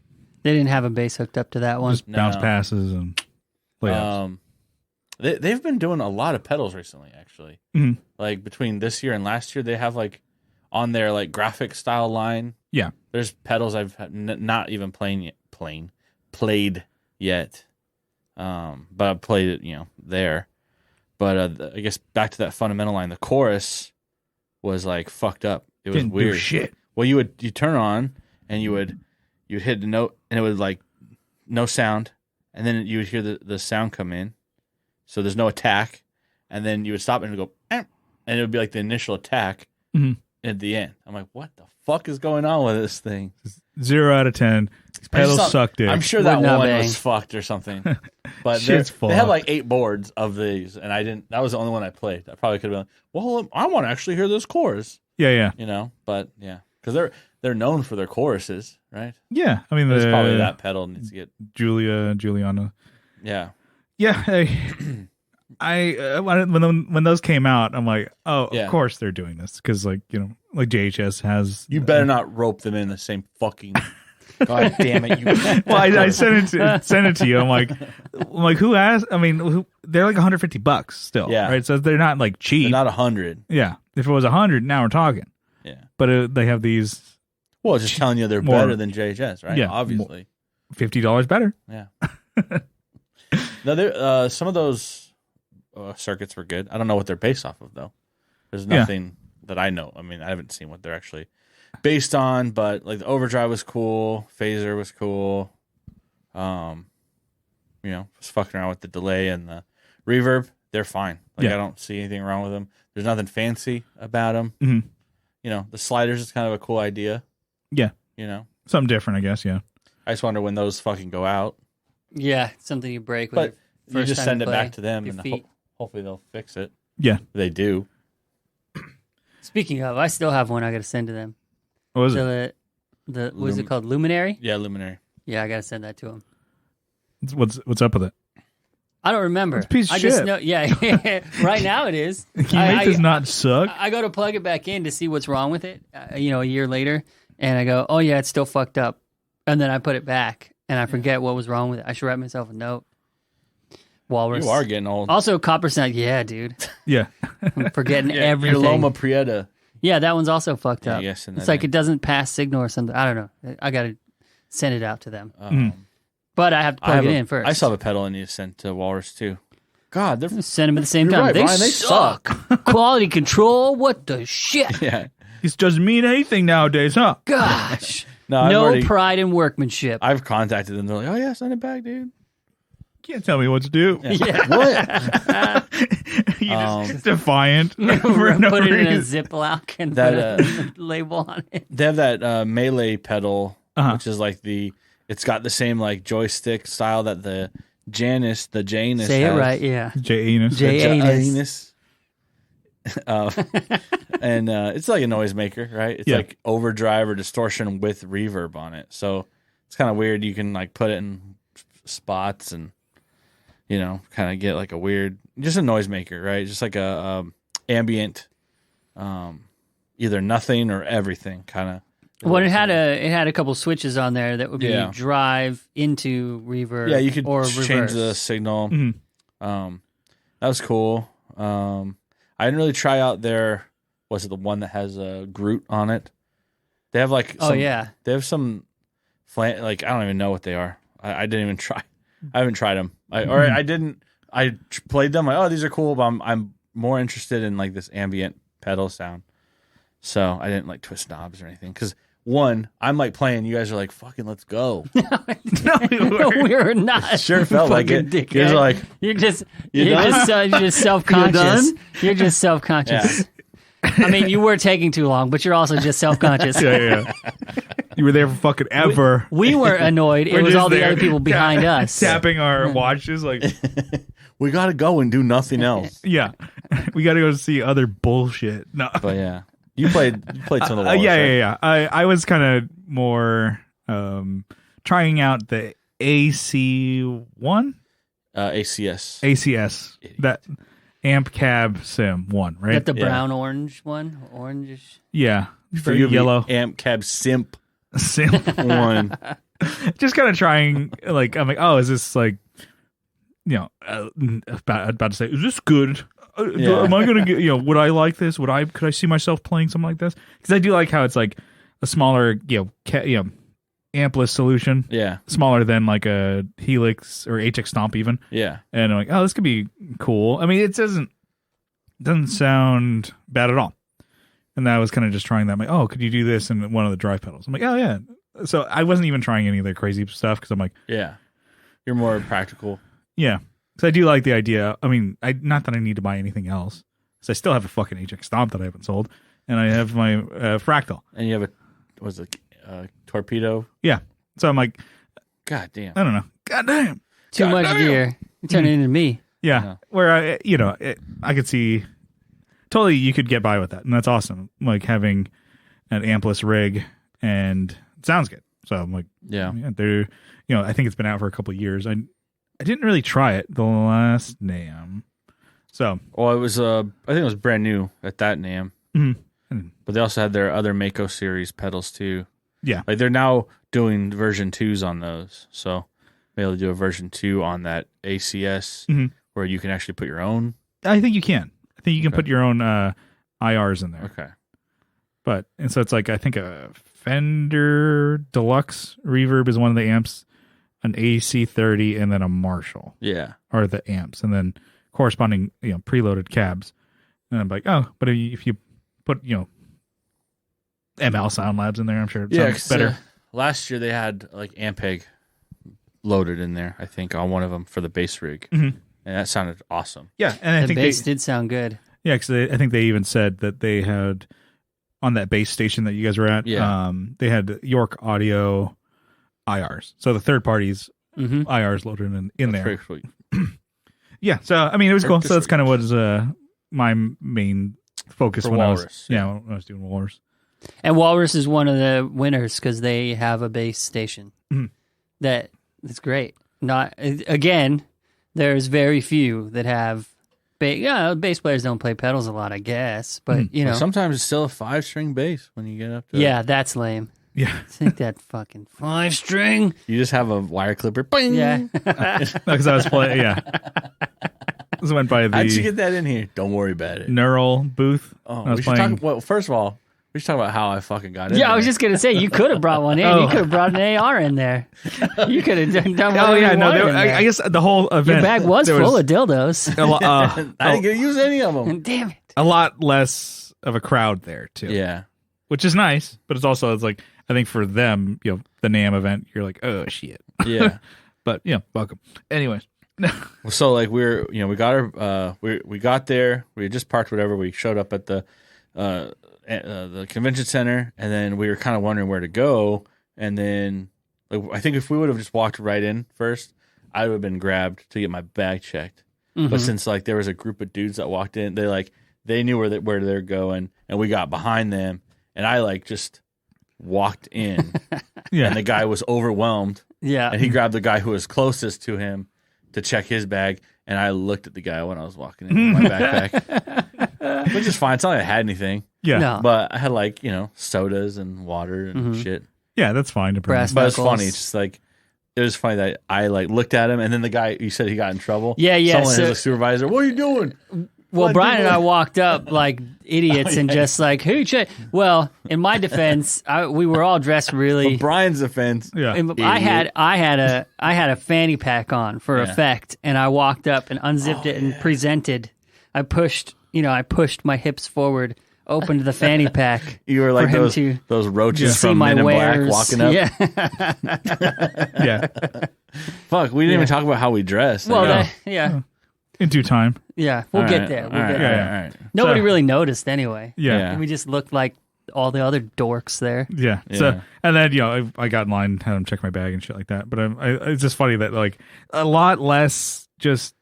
They didn't have a bass hooked up to that one. Just bounce passes and layouts. They've been doing a lot of pedals recently, actually. Mm-hmm. Like between this year and last year, they have like on their like graphic style line. Yeah, there's pedals I've not even played yet. But I played it, there. But I guess back to that Fundamental line, the chorus was like fucked up. It was Didn't weird. Do shit. Well, you turn on and you'd hit the note and it would like no sound, and then you would hear the sound come in. So there's no attack, and then you would stop and it would go, and it would be like the initial attack at the end. I'm like, what the fuck is going on with this thing? 0 out of 10. These pedals sucked it. I'm sure that one was fucked or something. But they had like 8 boards of these, and I didn't. That was the only one I played. I probably could have been like, well, I want to actually hear this chorus. Yeah. But yeah, because they're known for their choruses, right? Yeah, I mean, there's probably that pedal needs to get Juliana. Yeah. Yeah, when those came out, I'm like, oh, of course they're doing this because like JHS has. You better not rope them in the same fucking. God damn it! Well, I sent it to you. I'm like, who asked? I mean, they're like $150 still, right? So they're not like cheap. They're not 100. Yeah, if it was 100, now we're talking. Yeah, but they have these. Well, just telling you they're better than JHS, right? Yeah, obviously, $50 better. Yeah. No, some of those circuits were good. I don't know what they're based off of, though. There's nothing that I know. I mean, I haven't seen what they're actually based on, but like the overdrive was cool. Phaser was cool. Was fucking around with the delay and the reverb. They're fine. I don't see anything wrong with them. There's nothing fancy about them. Mm-hmm. The sliders is kind of a cool idea. Yeah. Something different, I guess. Yeah. I just wonder when those fucking go out. Yeah, something you break. But you just send it back to them, and hopefully they'll fix it. Yeah, they do. Speaking of, I still have one I got to send to them. What was it? What is it called? Luminary? Yeah, Luminary. Yeah, I got to send that to them. What's up with it? I don't remember. It's a piece of shit. Just know, yeah, right now it is. Can you make this not suck? I go to plug it back in to see what's wrong with it, a year later, and I go, oh yeah, it's still fucked up. And then I put it back. And I forget what was wrong with it. I should write myself a note. Walrus. You are getting old. Also, copper sound. Yeah, dude. Yeah. I'm forgetting everything. Your Loma Prieta. Yeah, that one's also fucked up. Yes, it's like it doesn't pass signal or something. I don't know. I got to send it out to them. But I have to plug it in first. I saw the pedal I need to send to Walrus, too. God, they're... Send them at the same time. Right, they Brian, they suck. Quality control? What the shit? Yeah. This doesn't mean anything nowadays, huh? Gosh. No pride in workworkmanship. I've contacted them. They're like, oh, yeah, send it back, dude. Can't tell me what to do. Yeah. What? You just defiant. Put it in a Ziploc and put a label on it. They have that melee pedal, which is like it's got the same like joystick style that the Janus Say has. it right, yeah. Janus. And it's like a noisemaker, right? It's like overdrive or distortion with reverb on it. So it's kind of weird. You can like put it in spots and kind of get like a weird, just a noisemaker, right? Just like a ambient, either nothing or everything kind of. Well, it had a couple switches on there that would be drive into reverb. Yeah, you could or change reverse. the signal. Mm-hmm. That was cool. I didn't really try out their, was it the one that has a Groot on it? They have like they have some like I don't even know what they are. I didn't even try. I haven't tried them. I didn't. I played them. Like, oh, these are cool, but I'm more interested in like this ambient pedal sound. So I didn't like twist knobs or anything because I'm like playing. You guys are like, fucking, let's go. No, we were not. It sure felt like it. Dickhead. You're like, you're just self-conscious. You're just self-conscious. Yeah. I mean, you were taking too long, but you're also just self-conscious. Yeah. You were there for fucking ever. We weren't annoyed. It was all the other people behind us. Tapping our watches like... we got to go and do nothing else. Yeah. We got to go see other bullshit. No. But yeah. You played some of the Walrus, yeah. I was kind of more trying out the AC1? ACS. Idiot. That Amp Cab Sim 1, right? Got the brown orange one? Orangish? Yeah. For you, yellow. Amp Cab Simp Sim 1. Just kind of trying, like, I'm like, oh, is this like, about to say, is this good? Am I gonna get? Would I like this? Could I see myself playing something like this? Because I do like how it's like a smaller, ampless solution. Yeah, smaller than like a Helix or HX Stomp even. Yeah, and I'm like, oh, this could be cool. I mean, it doesn't sound bad at all. And I was kind of just trying that. I'm like, oh, could you do this in one of the drive pedals? I'm like, oh yeah. So I wasn't even trying any of the crazy stuff because I'm like, yeah, you're more practical. Yeah. So I do like the idea. I mean, not that I need to buy anything else. So I still have a fucking HX Stomp that I haven't sold, and I have my Fractal. And you have a torpedo. Yeah. So I'm like, God damn. I don't know. God damn. Too much gear. You turn it into me. Yeah. No. Where I could see totally you could get by with that, and that's awesome. Like having an ampless rig, and it sounds good. So I'm like, yeah, they're I think it's been out for a couple of years. I didn't really try it the last NAMM. So, well, it was I think it was brand new at that NAMM. Mm-hmm. But they also had their other Mako series pedals too. Yeah, like they're now doing version 2s on those. So maybe they'll do a version 2 on that ACS where you can actually put your own. I think you can. I think you can put your own IRs in there. Okay. And so it's like I think a Fender Deluxe Reverb is one of the amps. An AC30 and then a Marshall. Yeah. Are the amps. And then corresponding, preloaded cabs. And I'm like, oh, but if you put, ML Sound Labs in there, I'm sure it sounds better. Last year they had like Ampeg loaded in there, I think, on one of them for the bass rig. Mm-hmm. And that sounded awesome. Yeah. And I the think bass did sound good. Yeah, because I think they even said that they had, on that bass station that you guys were at, they had York Audio IRs. So the third parties IRs loaded in there. Pretty sweet. Yeah. So I mean, it was cool. So that's kind of what was my main focus for when Walrus. when I was doing Walrus. And Walrus is one of the winners because they have a bass station. That's great. Not again. There's very few that have. Bass players don't play pedals a lot, I guess. But sometimes it's still a 5-string bass when you get up to it. Yeah, that's lame. Yeah. Take that fucking 5-string. You just have a wire clipper. Bing! Yeah. Because I was playing, This went by the... How'd you get that in here? Don't worry about it. Neural booth. Oh, we should talk... Well, first of all, we should talk about how I fucking got in Yeah, there. I was just going to say, you could have brought one in. You could have brought an AR in there. You could have done whatever you wanted. I guess the whole event... Your bag was full of dildos. I didn't get to use any of them. Damn it. A lot less of a crowd there, too. Yeah. Which is nice, but it's like... I think for them, the NAMM event, you're like, oh shit. Yeah. But welcome. Anyways. So like we got our we got there, we had just parked whatever, we showed up at the convention center, and then we were kind of wondering where to go, and then I think if we would have just walked right in first, I would have been grabbed to get my bag checked. But since like there was a group of dudes that walked in, they knew where they're going, and we got behind them, and I just walked in, and the guy was overwhelmed. Yeah, and he grabbed the guy who was closest to him to check his bag, and I looked at the guy when I was walking in with my backpack, which is fine. It's not like I had anything. Yeah, no. But I had sodas and water and shit. Yeah, that's fine to bring. Brass But it's funny. It's just it was funny that I looked at him, and then the guy, you said he got in trouble. Yeah. Someone as a supervisor, what are you doing? Well, Brian and I walked up like idiots and just like, hey, check. Well, in my defense, we were all dressed really. For Brian's offense, I had a fanny pack on for effect, and I walked up and unzipped it and presented. I pushed my hips forward, opened the fanny pack. You were like those roaches from Men in Black walking up. Yeah. Yeah. Fuck, we didn't even talk about how we dressed. Well, In due time. Yeah, we'll get there. We'll get there. All right. Nobody really noticed anyway. Yeah. We just looked like all the other dorks there. Yeah. So, and then, I got in line, had them check my bag and shit like that. But it's just funny that, like, a lot less just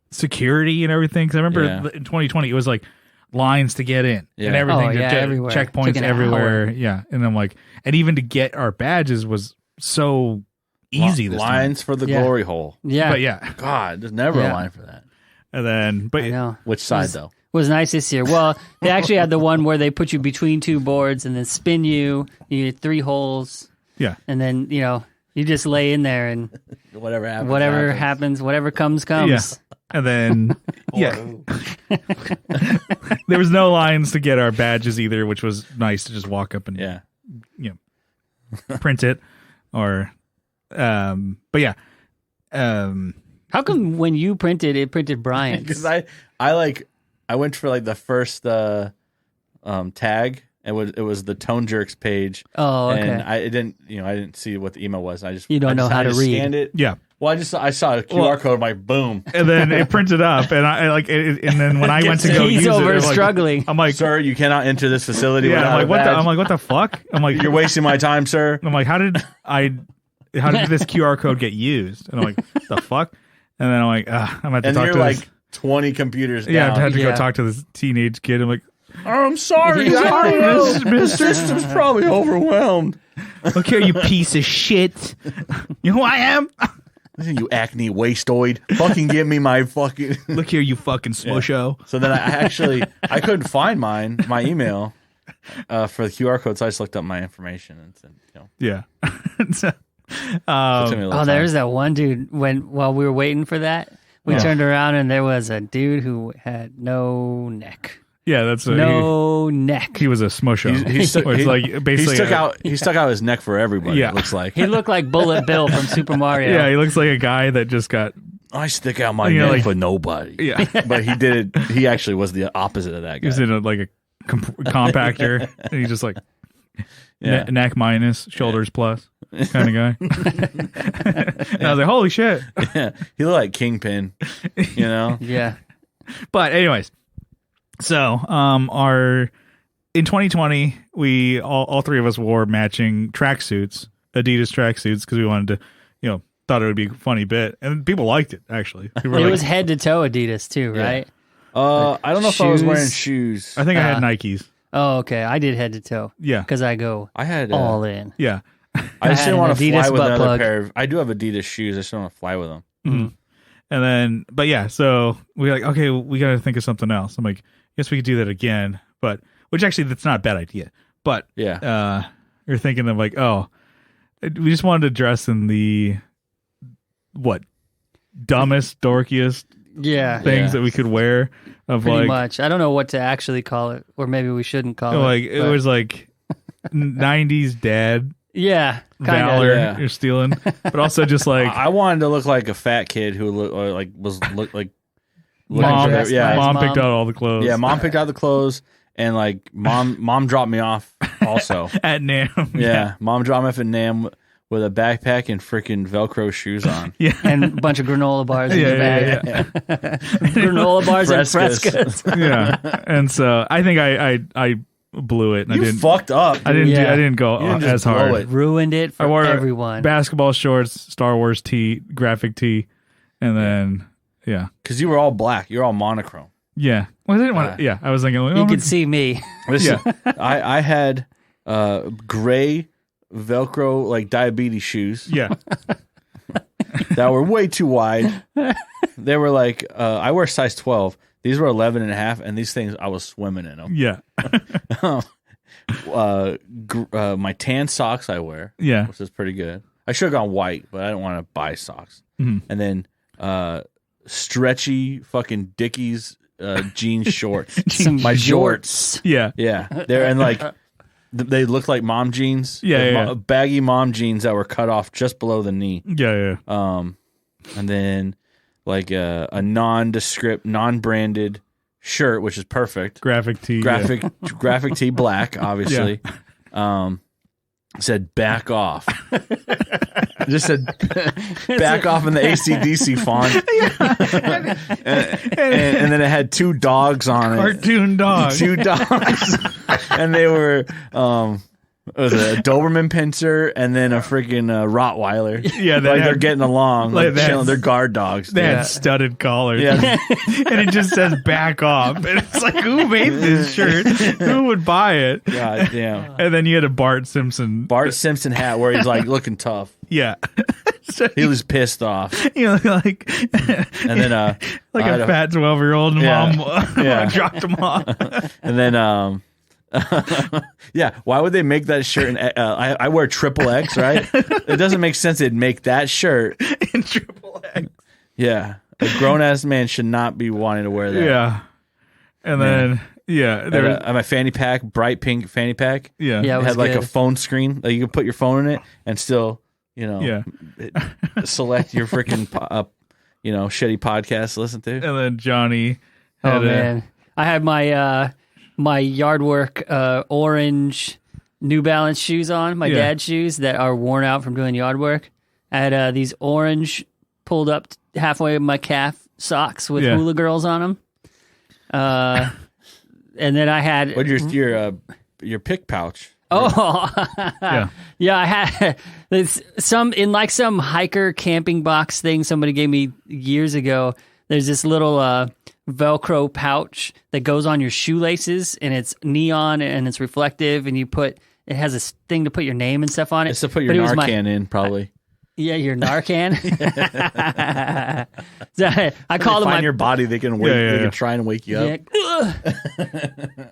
security and everything. Because I remember in 2020, it was like lines to get in and everything. Everywhere. Checkpoints everywhere. Yeah. And I'm like, and even to get our badges was so easy this lines time. for the glory hole. Yeah. But yeah. God, there's never a line for that. And then, but I know. Which side, though? Was nice this year. Well, they actually had the one where they put you between two boards and then spin you. You get 3 holes. Yeah. And then, you just lay in there and whatever happens, whatever comes. Yeah. And then, there was no lines to get our badges either, which was nice to just walk up and, print it or, but yeah. How come when you printed, it printed Brian's? Because I went for like the first tag. It was the Tone Jerks page. Oh, okay. And I didn't see what the email was. You don't know how to read. Scanned it. Yeah. Well, I saw a QR code. I'm like, boom. And then it printed up, and I like it, and then when I went to go use it, over struggling. I'm like, sir, you cannot enter this facility. Yeah. I'm like, what the fuck? I'm like, you're wasting my time, sir. I'm like, how did this QR code get used? And I'm like, the fuck? And then I'm like, I'm at to talk to like 20 computers down. Yeah, I had to go talk to this teenage kid. I'm like, I'm sorry. The system's probably overwhelmed. Look here, you piece of shit. You know who I am? You acne wasteoid. Fucking give me my fucking... Look here, you fucking smusho. Yeah. So then I couldn't find my email for the QR code, so I just looked up my information and said, Yeah. So, there's that one dude while we were waiting for that, we turned around and there was a dude who had no neck. Yeah, that's no neck. He was a smusho. He stuck out his neck for everybody. Yeah. It looks like he looked like Bullet Bill from Super Mario. Yeah, he looks like a guy that just got. I stick out my neck for nobody. Yeah, but he did it. He actually was the opposite of that guy. He was in a compactor, and he just like neck minus, shoulders plus kind of guy. And I was like, holy shit. Yeah, he looked like Kingpin. Yeah. But anyways. So, in 2020, we all 3 of us wore matching tracksuits, Adidas tracksuits, because we wanted to, thought it would be a funny bit, and people liked it. Actually, it was head to toe Adidas too, right? I don't know if I was wearing shoes. I think I had Nikes. Oh, okay. I did head to toe. Yeah, because I had all in. Yeah, I just didn't want to fly with another plug. pair of. I do have Adidas shoes. I just don't want to fly with them. Mm-hmm. And then, but yeah, so we're like, okay, we got to think of something else. I'm like, guess we could do that again, which actually that's not a bad idea. But you're thinking of like, we just wanted to dress in the dumbest, dorkiest things that we could wear. Of pretty like, much. I don't know what to actually call it, or maybe we shouldn't call it. It was like 90s dad. Yeah, kind valor of. you're stealing, but also just like I wanted to look like a fat kid who looked like. Mom picked out all the clothes. Yeah, mom picked out the clothes, and like mom dropped me off also at NAMM. Yeah, mom dropped me off at NAMM with a backpack and freaking Velcro shoes on. Yeah, and a bunch of granola bars in your bag. Yeah. Granola bars and Frescas. Yeah, and so I think I blew it. And you fucked up. I didn't go as hard. Ruined it for everyone. Basketball shorts, Star Wars tee, graphic tee, and then. Yeah, because you were all black. You're all monochrome. Yeah, well, I didn't want to. Yeah, I was thinking. You could see me. Listen, I had gray Velcro like diabetes shoes. Yeah, that were way too wide. They were like I wear size 12. These were 11 and a half, and these things I was swimming in them. Yeah. My tan socks I wear. Yeah, which is pretty good. I should have gone white, but I didn't want to buy socks. Mm-hmm. And then. Stretchy fucking Dickies jean shorts. Some My jorts. Yeah. Yeah, they're and like they look like mom jeans. Yeah, baggy mom jeans that were cut off just below the knee. Yeah. And then like a nondescript, non-branded shirt, which is perfect. Graphic tee. Graphic tee, black, obviously. Said back off. Just said back off in the AC/DC font. And then it had two dogs on it. Cartoon dogs. Two dogs. And they were it was a Doberman Pinscher and then a freaking Rottweiler. Yeah, they're getting along, like chilling. They're guard dogs. They had studded collars. Yeah. And it just says back off. And it's like, who made this shirt? Who would buy it? God damn. And then you had a Bart Simpson hat where he's like looking tough. Yeah. So he was pissed off. You know, like, and then like a fat 12-year-old mom dropped him off. And then yeah, why would they make that shirt? I wear XXX, right? It doesn't make sense they'd make that shirt in XXX. Yeah, a grown ass man should not be wanting to wear that. Yeah, and then there was my fanny pack, bright pink fanny pack. Yeah, it had like a phone screen. Like you could put your phone in it and still, select your freaking shitty podcast to listen to. And then Johnny man, I had my yard work orange New Balance shoes on, my dad's shoes that are worn out from doing yard work. I had these orange pulled up halfway of my calf socks with hula girls on them. And then I had your pick pouch. Oh, yeah. I had some hiker camping box thing somebody gave me years ago. There's this little Velcro pouch that goes on your shoelaces, and it's neon and it's reflective, and it has this thing to put your name and stuff on it. It's to put your Narcan in, probably. Your Narcan. So I called them your body. They can wake. They can try and wake you up.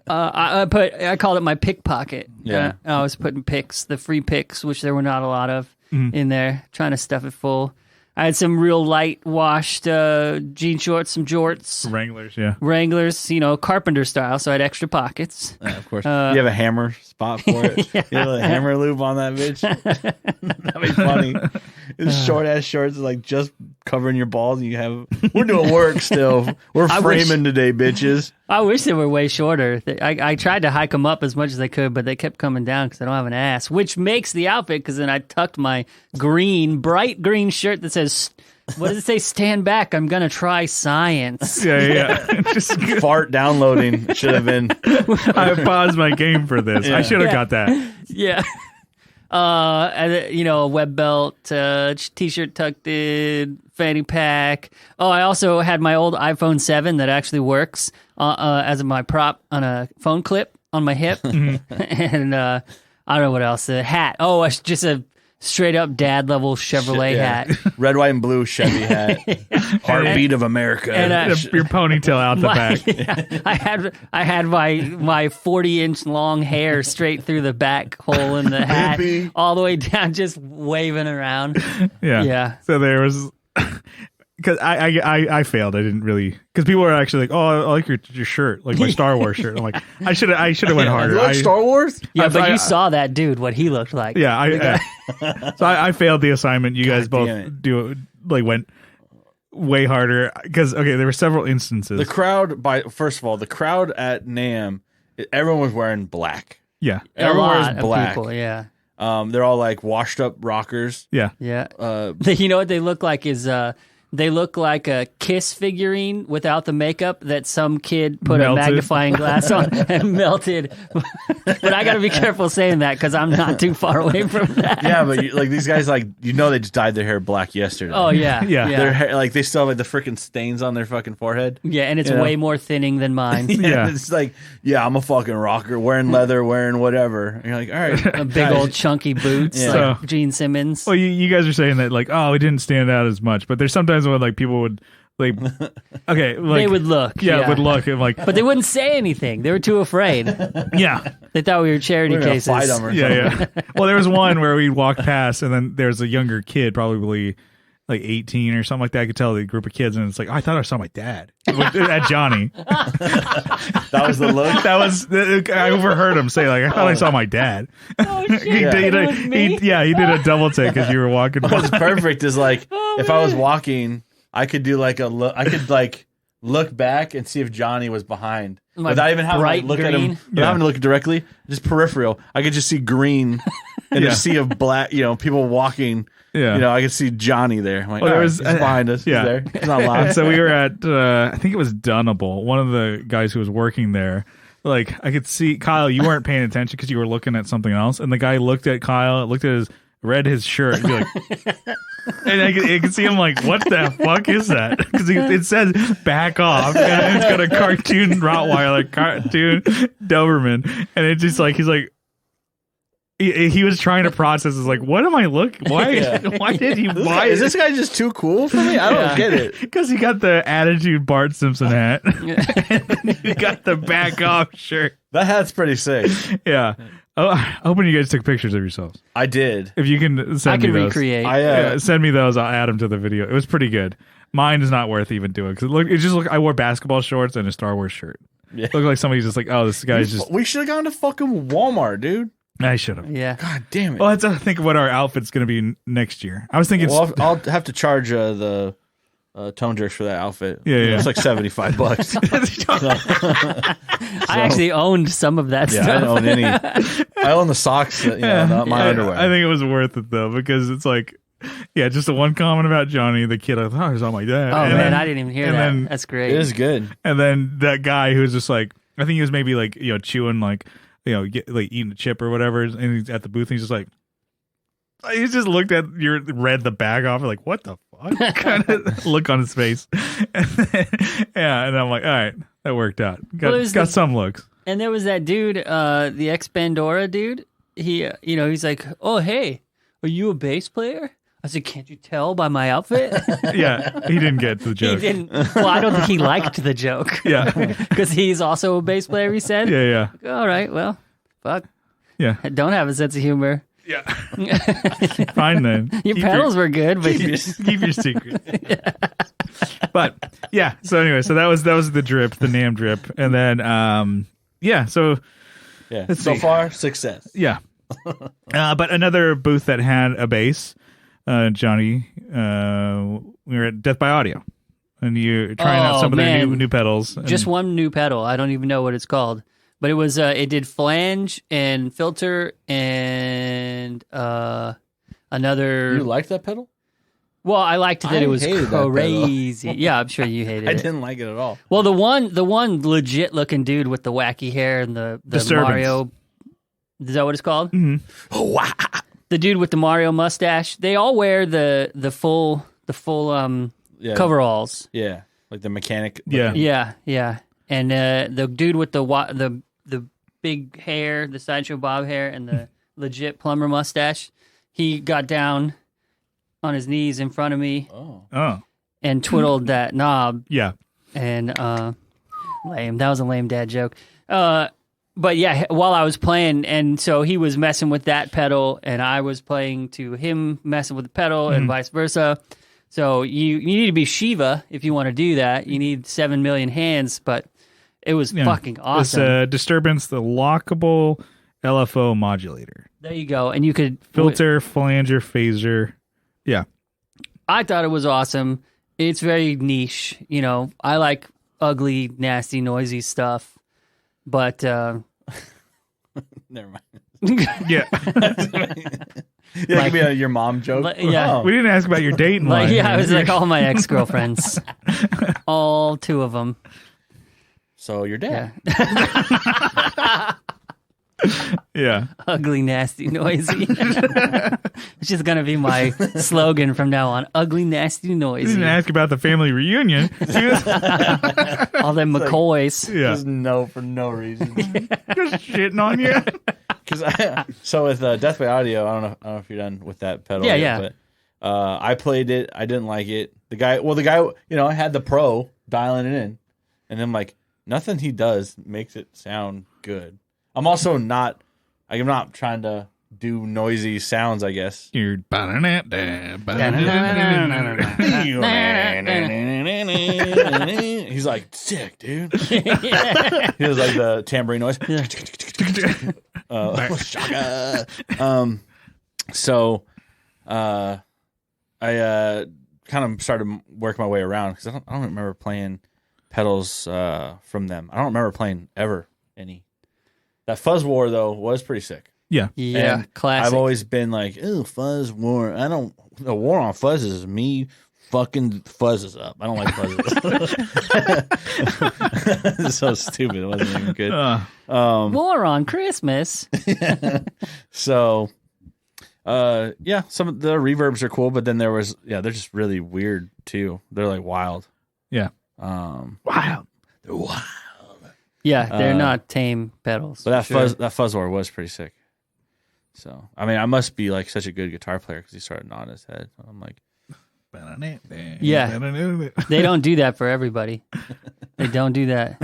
I called it my pickpocket. Yeah, I was putting picks, the free picks, which there were not a lot of in there, trying to stuff it full. I had some real light washed jean shorts, some jorts. Wranglers, carpenter style, so I had extra pockets. Of course. You have a hammer spot for it? You have a hammer loop on that bitch? That'd be funny. It's short-ass shorts, like just covering your balls, and we're doing work still. We're framing today, bitches. I wish they were way shorter. I tried to hike them up as much as I could, but they kept coming down because I don't have an ass, which makes the outfit, because then I tucked my bright green shirt that says, what does it say? Stand back. I'm going to try science. Yeah. Just fart downloading should have been. I paused my game for this. I should have got that. Yeah. And a web belt, t-shirt tucked in, fanny pack. Oh, I also had my old iPhone 7 that actually works as my prop on a phone clip on my hip. And I don't know what else. A hat. Oh, just a straight up dad level Chevrolet hat. Red, white, and blue Chevy hat. Heartbeat of America. And your ponytail out the back. Yeah, I had my 40-inch long hair straight through the back hole in the hat, all the way down, just waving around. Yeah. So there was, because I failed. I didn't really, because people were actually like, "Oh, I like your shirt, like my Star Wars shirt." I'm like, I should have went harder. You like Star Wars? Yeah, but you saw that dude, what he looked like. Yeah, so I failed the assignment. You guys both went way harder, because there were several instances. The crowd, first of all, the crowd at NAMM, everyone was wearing black. Yeah, everyone was black. People, yeah. They're all like washed up rockers. Yeah. You know what they look like is they look like a Kiss figurine without the makeup that some kid put a magnifying glass on and melted. But I got to be careful saying that, because I'm not too far away from that. Yeah, but these guys, they just dyed their hair black yesterday. Oh yeah. Their hair, they still have the freaking stains on their fucking forehead. Yeah, and it's way more thinning than mine. Yeah, it's like, I'm a fucking rocker, wearing leather, wearing whatever. And you're like, all right, big old chunky boots, like Gene Simmons. Well, you guys are saying that it didn't stand out as much, but there's sometimes when people would they would look, would look and but they wouldn't say anything. They were too afraid. They thought we were charity cases. Fight them or Well, there was one where we walked past, and then there's a younger kid, probably like 18 or something like that. I could tell the group of kids, and it's like, oh, I thought I saw my dad at Johnny. That was the look. That was I overheard him say like, I thought I saw my dad. Oh shit! he did he did a double take as you were walking by. What's perfect is like if I was walking, I could do like a look. I could like look back and see if Johnny was behind without even having to like, look at him. Without having to look directly, just peripheral. I could just see green and a sea of black. People walking. Yeah, I could see Johnny there. I'm like, well, he's behind us. Yeah, he's there. He's not loud. So we were at I think it was Dunnable. One of the guys who was working there. Like I could see Kyle. You weren't paying attention because you were looking at something else, and the guy looked at Kyle, read his shirt, and be like, and I could see him like, what the fuck is that? Because it says back off, and it's got a cartoon Rottweiler, cartoon Doberman, and it's just like he's like. He was trying to process. Is like, what am I looking? Why? Why did he? Why is this guy just too cool for me? I don't get it. Because he got the attitude Bart Simpson hat. And he got the back off shirt. That hat's pretty sick. Yeah. Oh, hoping you guys took pictures of yourselves. I did. If you can send me those. Recreate. Send me those. I'll add them to the video. It was pretty good. Mine is not worth even doing because it just looked. I wore basketball shorts and a Star Wars shirt. Yeah. It looked like somebody's just like, oh, this guy's just. We should have gone to fucking Walmart, dude. I should have. Yeah. God damn it. Well, let's think of what our outfit's going to be next year. I was thinking. Well, I'll have to charge the tone jerks for that outfit. Yeah. It's like $75. I actually owned some of that stuff. I don't own any. I own the socks, not my underwear. I think it was worth it though because it's like, just the one comment about Johnny, the kid. I thought I saw my dad. Oh man, I didn't even hear that. Then, that's great. It is good. And then that guy who was just like, I think he was maybe like chewing like. Eating a chip or whatever, and he's at the booth, and he's just like, he just looked at read the bag off, like, what the fuck? Kind of look on his face. And then, and I'm like, all right, that worked out. Got some looks. And there was that dude, the ex Bandora dude. He, he's like, oh hey, are you a bass player? I said, can't you tell by my outfit? Yeah, he didn't get the joke. He didn't. Well, I don't think he liked the joke. Yeah. Because he's also a bass player, he said. Yeah. All right, well, fuck. Yeah. I don't have a sense of humor. Yeah. Fine then. Your pedals were good, but keep your secret. Yeah. But yeah, so anyway, so that was the drip, the NAMM drip. And then so far, success. Yeah. But another booth that had a bass. Johnny, we were at Death by Audio, and you're trying out some of their new pedals. Just one new pedal. I don't even know what it's called, but it was it did flange and filter and another. You liked that pedal? Well, I liked that it was crazy. Yeah, I'm sure you hated it. I didn't like it at all. Well, the one legit looking dude with the wacky hair and the Mario. Is that what it's called? Mm-hmm. Oh, wow. The dude with the Mario mustache. They all wear the full coveralls. Yeah, like the mechanic. Yeah. And the dude with the big hair, the Sideshow Bob hair, and the legit plumber mustache, he got down on his knees in front of me. Oh. And twiddled that knob. Yeah. And lame. That was a lame dad joke. But yeah, while I was playing, and so he was messing with that pedal, and I was playing to him messing with the pedal, and vice versa. So you need to be Shiva if you want to do that. You need 7 million hands, but it was fucking awesome. It's Disturbance, the lockable LFO modulator. There you go, and you could filter, flanger, phaser. Yeah, I thought it was awesome. It's very niche. I like ugly, nasty, noisy stuff, but. Never mind. Yeah. It could be your mom joke. Yeah. We didn't ask about your dating life. I was like all my ex-girlfriends. All 2 of them. So your dad. Yeah. Ugly, nasty, noisy. It's just going to be my slogan from now on. Ugly, nasty, noisy. You didn't ask about the family reunion. All them McCoys. Just no for no reason. Just shitting on you. So with Death by Audio, I don't know if you're done with that pedal. Yeah. But I played it. I didn't like it. The guy, I had the pro dialing it in. And I'm like, nothing he does makes it sound good. I'm also not trying to do noisy sounds, I guess. You're He's like, sick, dude. He was like the tambourine noise. Shaka. So I kind of started to work my way around because I don't remember playing pedals from them. I don't remember playing ever any. That Fuzz War though was pretty sick. Yeah, classic. I've always been like, "Ew, Fuzz War." The war on fuzzes is me fucking fuzzes up. I don't like fuzzes. It's so stupid. It wasn't even good. War on Christmas. So, some of the reverbs are cool, but then they're just really weird too. They're like wild. Yeah. Wild. They're wild. Yeah, they're not tame pedals. But that Fuzz War was pretty sick. So, I mean, I must be like such a good guitar player because he started nodding his head. I'm like, yeah, they don't do that for everybody. They don't do that.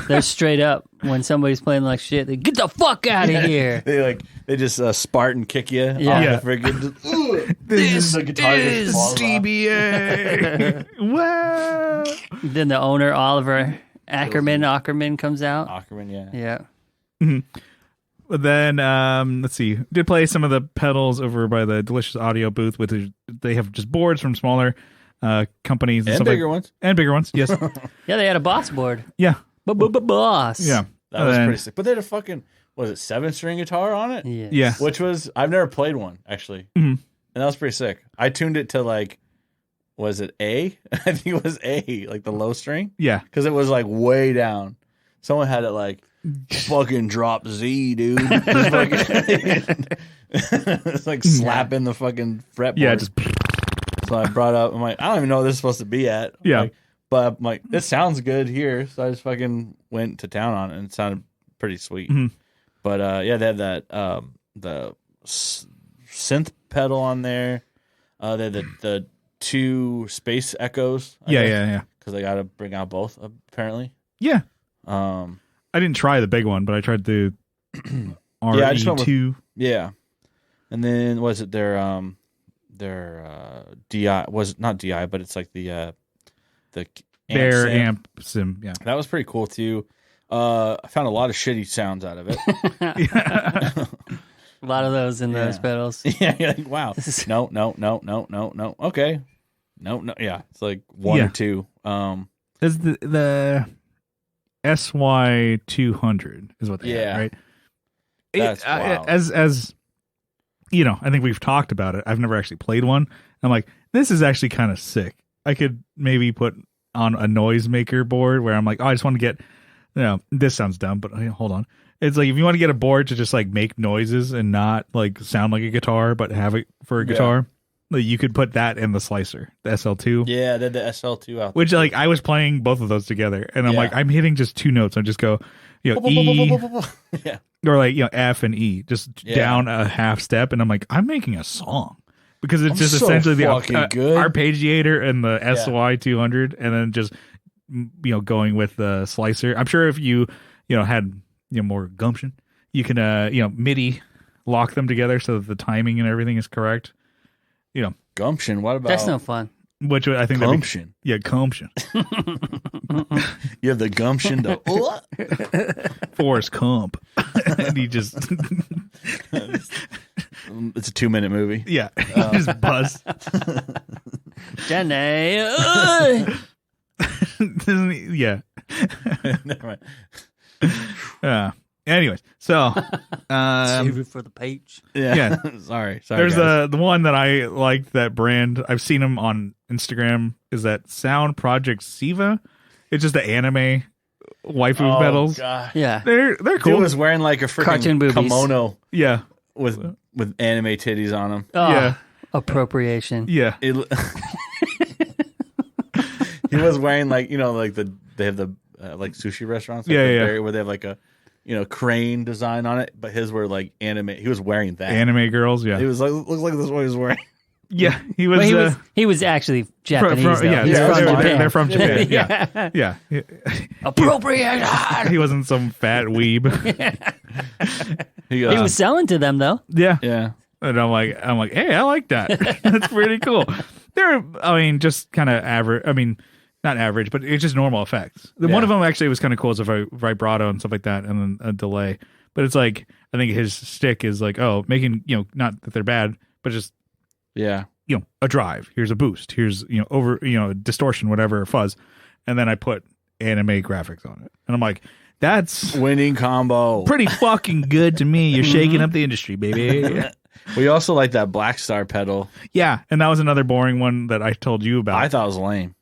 They're straight up when somebody's playing like shit. They get the fuck out of here. they just Spartan kick you. Yeah. This is the guitar is DBA. Wow. Then the owner Oliver Ackerman comes out. Ackerman, yeah. Yeah. Mm-hmm. But then, let's see. Did play some of the pedals over by the Delicious Audio booth. They have just boards from smaller companies and bigger ones. And bigger ones, yes. Yeah, they had a Boss board. Yeah. Boss. Yeah. That was pretty sick. But they had a fucking, 7-string guitar on it? Yes. Yeah. Which was, I've never played one, actually. Mm-hmm. And that was pretty sick. I tuned it to was it A? I think it was A, like the low string. Yeah. Because it was way down. Someone had it fucking drop Z, dude. It's like slapping the fucking fretboard. Yeah, just. So I brought up, I'm like, I don't even know what this is supposed to be at. But I'm like, it sounds good here. So I just fucking went to town on it and it sounded pretty sweet. Mm-hmm. But they had that, the synth pedal on there. They had the 2 space echoes. Yeah. Because they got to bring out both, apparently. Yeah. I didn't try the big one, but I tried the RE2. Yeah. And then was it their DI was not DI, but it's like the their amp sim. Yeah. That was pretty cool too. I found a lot of shitty sounds out of it. A lot of those in those pedals. Yeah, you're like, wow. No. Okay. No. Yeah. It's like 1 or 2. Is the SY200 is what they have, right? That's wild. As you know, I think we've talked about it. I've never actually played one. I'm like, this is actually kind of sick. I could maybe put on a noisemaker board where I'm like, I just want to get, this sounds dumb, but hold on. It's like if you want to get a board to just make noises and not sound like a guitar, but have it for a guitar. You could put that in the slicer, the SL2. Yeah, the SL2 out there. Which, I was playing both of those together, and I'm like, I'm hitting just 2 notes. I just go, E, or F and E, just down a half step, and I'm like, I'm making a song. Because it's just essentially the arpeggiator and the SY200, and then just, going with the slicer. I'm sure if you, had, more gumption, you can, MIDI lock them together so that the timing and everything is correct. Gumption. What about that's no fun? Which I think gumption? Gumption. You have the gumption to Forrest Gump, and he just it's a 2-minute movie. Yeah, just buzz. Jenny. Yeah. Never mind. Anyways, so save it for the page. Yeah. Sorry. There's guys. the one that I like, that brand. I've seen them on Instagram. Is that Sound Project Siva? It's just the anime waifu pedals. God. Yeah, they're cool. Dude was wearing a freaking cartoon boobies. Kimono. Yeah, with anime titties on them. Oh, yeah, appropriation. Yeah. He was wearing they have the sushi restaurants. Where they have a crane design on it, but his were anime. He was wearing that. Anime girls, yeah. He was looks like this is what he was wearing. Yeah, he was. He was actually Japanese. They're from Japan. Yeah. Appropriation. He wasn't some fat weeb. He He was selling to them though. Yeah. yeah. And I'm like, hey, I like that. That's pretty cool. They're, I mean, just kind of average. I mean, not average, but it's just normal effects. One of them actually was kind of cool as a vibrato and stuff like that, and then a delay. But it's like, I think his stick is like, making, not that they're bad, but just, a drive. Here's a boost. Here's, distortion, whatever, fuzz. And then I put anime graphics on it. And I'm like, that's winning combo. pretty fucking good to me. You're shaking up the industry, baby. We also like that Black Star pedal. Yeah, and that was another boring one that I told you about. I thought it was lame.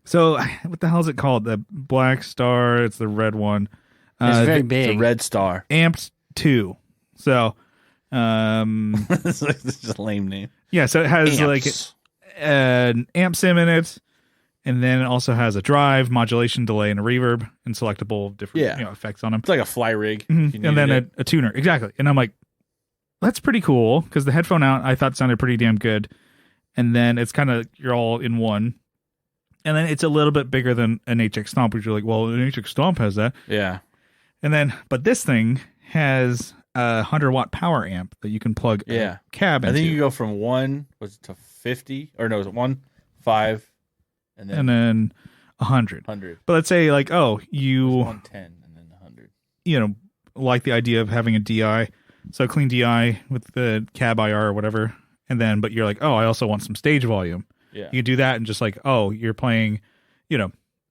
So what the hell is it called? The Black Star. It's the red one. It's very big. The Red Star. Amped 2. So, It's just a lame name. yeah. So it has Amps. like an amp sim in it, and then it also has a drive, modulation, delay, and a reverb, and selectable different effects on them. It's like a fly rig. And then a tuner, exactly. And I'm like, that's pretty cool because the headphone out I thought sounded pretty damn good, and then it's kind of you're all in one, and then it's a little bit bigger than an HX Stomp, which you're like, well, an HX Stomp has that, Yeah. and then but this thing has a 100-watt power amp that you can plug a cab I into. think you go from 1 to 50, or no, was it 1, 5, and then 100. 100. But let's say like, you 110 and then 100. Like the idea of having a DI, so clean DI with the cab IR or whatever, and then but you're like, I also want some stage volume. Yeah. You do that and just like, you're playing,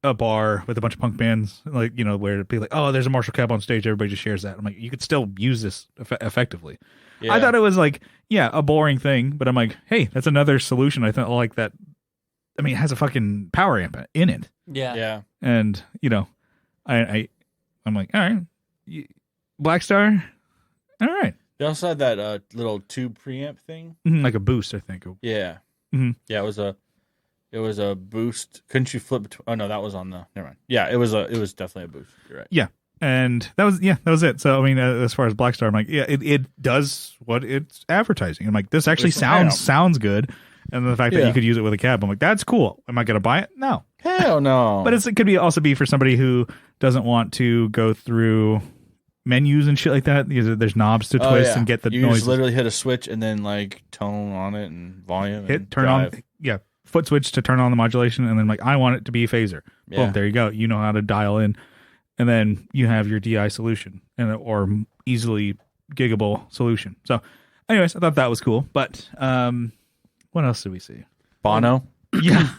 a bar with a bunch of punk bands, like, where it'd be like, there's a Marshall cab on stage, everybody just shares that. I'm like, you could still use this effectively. Yeah. I thought it was like, a boring thing, but I'm like, hey, that's another solution. I like that. I mean, it has a fucking power amp in it. Yeah. Yeah. And, I'm like, all right, Black Star, all right. They also had that little tube preamp thing. Like a boost, I think. Yeah. Mhm. Yeah, it was a boost. Couldn't you flip between? Oh no, that was on the. Never mind. Yeah, it was definitely a boost. You're right. Yeah, and that was it. So I mean, as far as Black Star, I'm like, it does what it's advertising. I'm like, this actually sounds good, and the fact that you could use it with a cab, I'm like, that's cool. Am I gonna buy it? No, hell no. But it could also be for somebody who doesn't want to go through menus and shit like that. There's knobs to twist and get the you noise. just literally hit a switch and then like tone on it and volume. Turn on. Yeah. Foot switch to turn on the modulation, and then like I want it to be a phaser. Yeah. Boom, there you go. You know how to dial in, and then you have your DI solution or easily giggable solution. So, anyways, I thought that was cool. But what else did we see? Bono. Yeah,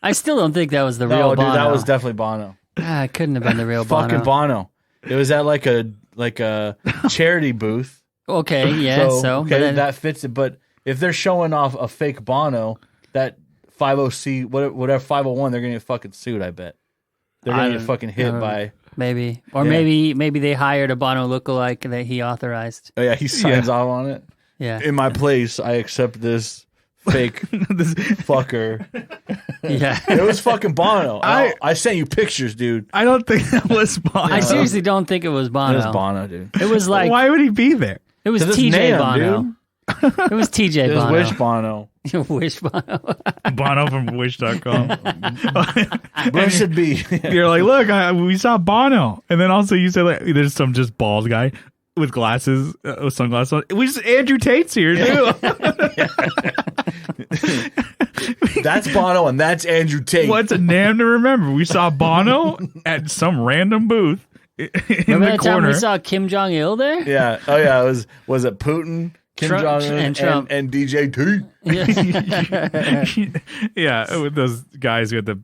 I still don't think that was the real Bono. Dude, that was definitely Bono. It couldn't have been the real Bono. Fucking Bono. It was at like a charity booth. Okay, yeah, so okay, then, that fits it. But if they're showing off a fake Bono, that 50C, whatever 501, they're gonna get fucking sued. I bet they're gonna get fucking hit by maybe, or maybe they hired a Bono lookalike that he authorized. Oh yeah, he signs off on it. Yeah, in my place, I accept this fake this fucker. Yeah, it was fucking Bono. I sent you pictures, dude. I don't think that was Bono. I seriously don't think it was Bono. It was Bono, dude. It was like, why would he be there? It was TJ Bono. Dude. It was TJ Bono. It was Wish Bono. Wish Bono. Bono from Wish.com. Blessed be. You're like, look, we saw Bono. And then also you said like, there's some just bald guy with glasses, with sunglasses on. We just Andrew Tate's here, too. That's Bono and that's Andrew Tate. What's a NAMM to remember? We saw Bono at some random booth in Remember the that corner. time we saw Kim Jong-il there? Yeah. Oh, yeah. Was it Putin, Kim Jong-un, and Trump. and DJ T? Yeah, with those guys with the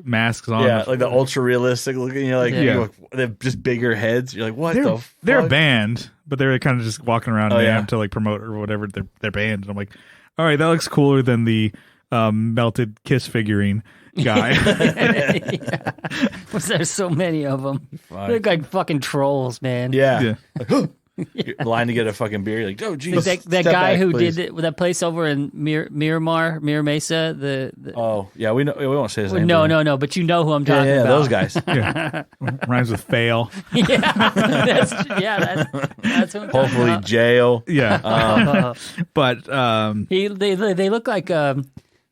masks on. Yeah, like the ultra realistic looking. You're like, Yeah. they have just bigger heads. You're like, what They're, the fuck? they're a band, but they're kind of just walking around Oh, NAMM yeah. to like promote or whatever their band. And I'm like, all right, that looks cooler than the melted Kiss figuring guy. Yeah. There's so many of them. They look like fucking trolls, man. Yeah. Yeah. You're line to get a fucking beer. You're like, oh, geez. That guy who did it, that place over in Miramar Mesa. Oh, yeah. We know. We won't say his name. No. But you know who I'm talking Yeah, about. those guys. Yeah. Rhymes with fail. that's what I'm Hopefully talking about. jail. Yeah. But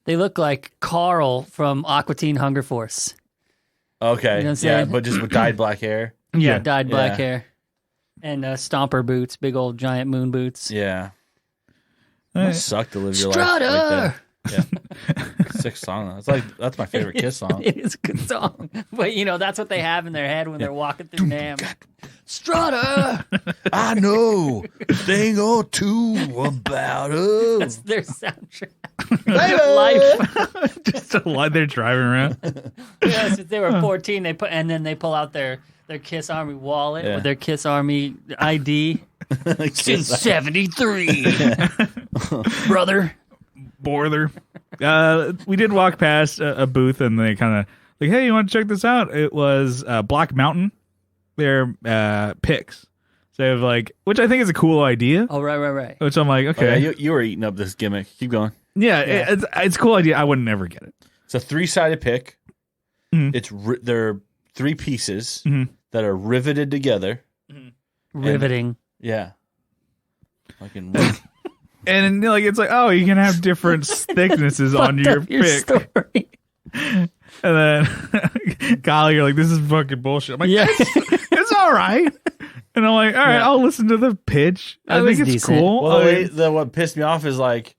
They look like Carl from Aqua Teen Hunger Force. Okay. You know what I'm yeah, saying? but just with dyed black hair. Yeah, dyed black Yeah. hair. And stomper boots, big old giant moon boots. Yeah. It must suck to live your life Strutter! like that. Yeah. Sick song though. It's like that's my favorite Kiss song. It is a good song. But that's what they have in their head when they're walking through NAMM. Strutter! I know thing or two about us. That's their soundtrack. Life. Just a lot they're driving around. Yeah, since they were 14, they pull out their Kiss Army wallet with their Kiss Army ID. Since 73. Brother. Borther. We did walk past a booth and they kind of like, hey, you want to check this out? It was Black Mountain. They're picks. So they have like, which I think is a cool idea. Oh, right. Which I'm like, okay. Oh, yeah, you were eating up this gimmick. Keep going. Yeah, it's a cool idea. I would never get it. It's a 3-sided pick. Mm-hmm. It's they're 3 pieces that are riveted together. Mm-hmm. Riveting. Yeah. Fucking And like it's like, oh, you can have different thicknesses on your pick. Story. And then Kyle, you're like, this is fucking bullshit. I'm like, it's all right. And I'm like, all right, I'll listen to the pitch. I think it's decent. cool. Well, what pissed me off is like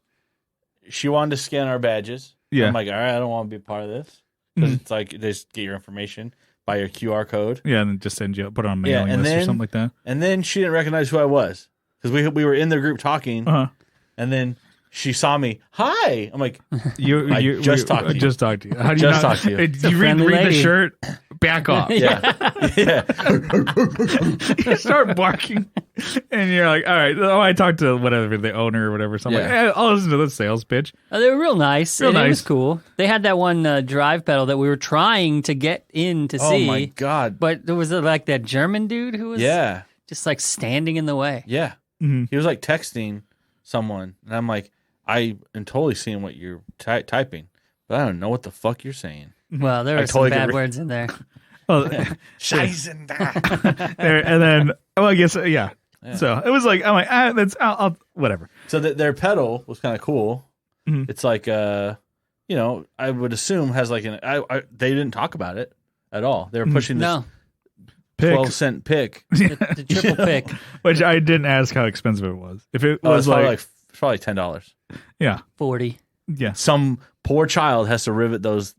she wanted to scan our badges. Yeah. I'm like, all right, I don't want to be a part of this because it's like they just get your information by your QR code. Yeah, and then just send you put it on a mailing and list then, or something like that. And then she didn't recognize who I was because we were in the group talking. And then she saw me. Hi. I'm like, I just talked to you. Just talked to you. How do you Just talked to you. You read the shirt, back off. yeah. You start barking, and you're like, all right. Oh, I talked to whatever the owner or whatever. So I'm like, hey, I'll listen to the sales pitch. Oh, they were real nice. Real nice. It was cool. They had that one drive pedal that we were trying to get in to see. Oh my God. But there was like that German dude who was just like standing in the way. Yeah. Mm-hmm. He was like texting someone, and I'm like, I am totally seeing what you're typing, but I don't know what the fuck you're saying. Well, there were some bad words in there. Well, there, and then I guess yeah. So it was like I'm like that's I'll whatever. So their pedal was kind of cool. Mm-hmm. It's like I would assume has like they didn't talk about it at all. They were pushing this 12-cent pick, the triple pick, which I didn't ask how expensive it was. If it was probably $10. Yeah, 40. Yeah, some poor child has to rivet those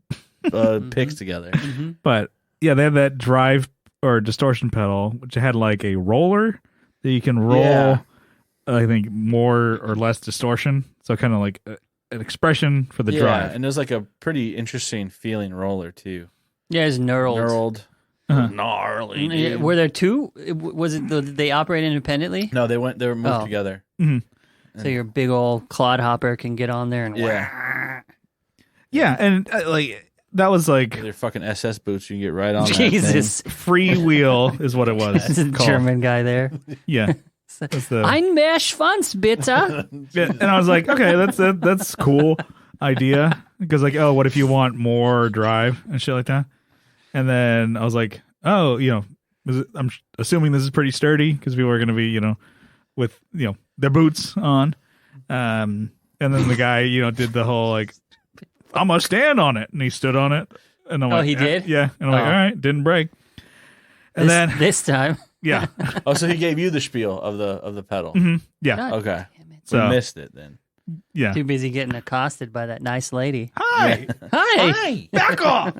picks together. Mm-hmm. But yeah, they had that drive or distortion pedal, which had like a roller that you can roll. Yeah. I think more or less distortion, so kind of like an expression for the drive. And it was like a pretty interesting feeling roller too. Yeah, it's knurled. Gnarly. Dude. Were there two? Was it they operate independently? No, they were moved together. Mm-hmm. So your big old clodhopper can get on there and yeah, and like that was like their fucking SS boots. You can get right on. Jesus, freewheel is what it was. That's a German guy there. Yeah, Ein Meerschwanz, bitte. Yeah, and I was like, okay, that's cool idea because like, oh, what if you want more drive and shit like that? And then I was like, oh, I'm assuming this is pretty sturdy because we were going to be, with, their boots on. And then the guy, did the whole like, I'm going to stand on it. And he stood on it. And I'm like, he did? Yeah. And I'm like, all right, didn't break. And this time. Yeah. Oh, so he gave you the spiel of the pedal. Mm-hmm. Yeah. God okay. So we missed it then. Yeah. Too busy getting accosted by that nice lady. Hi. Yeah. Hi. Back off.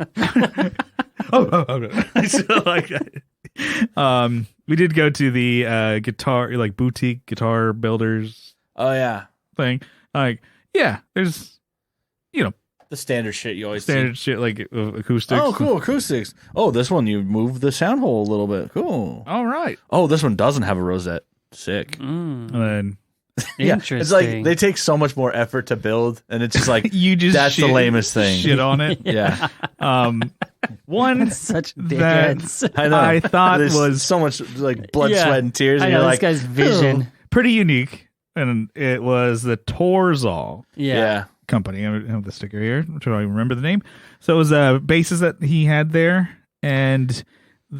So like, we did go to the guitar, like boutique guitar builders. Oh yeah. Thing. Like, yeah, there's, the standard shit you always standard see. shit like acoustics. Oh, cool acoustics. Oh, this one you move the sound hole a little bit. Cool. All right. Oh, this one doesn't have a rosette. Sick. And then Interesting. It's like they take so much more effort to build, and it's just like that's the lamest thing. Shit on it. Yeah. One such that dickheads. I know. I thought There's was so much like blood, sweat, and tears. I And know you're this like, guy's vision. pretty unique, and it was the Torzal yeah. company. I have the sticker here, which I don't even remember the name. So it was bases that he had there, and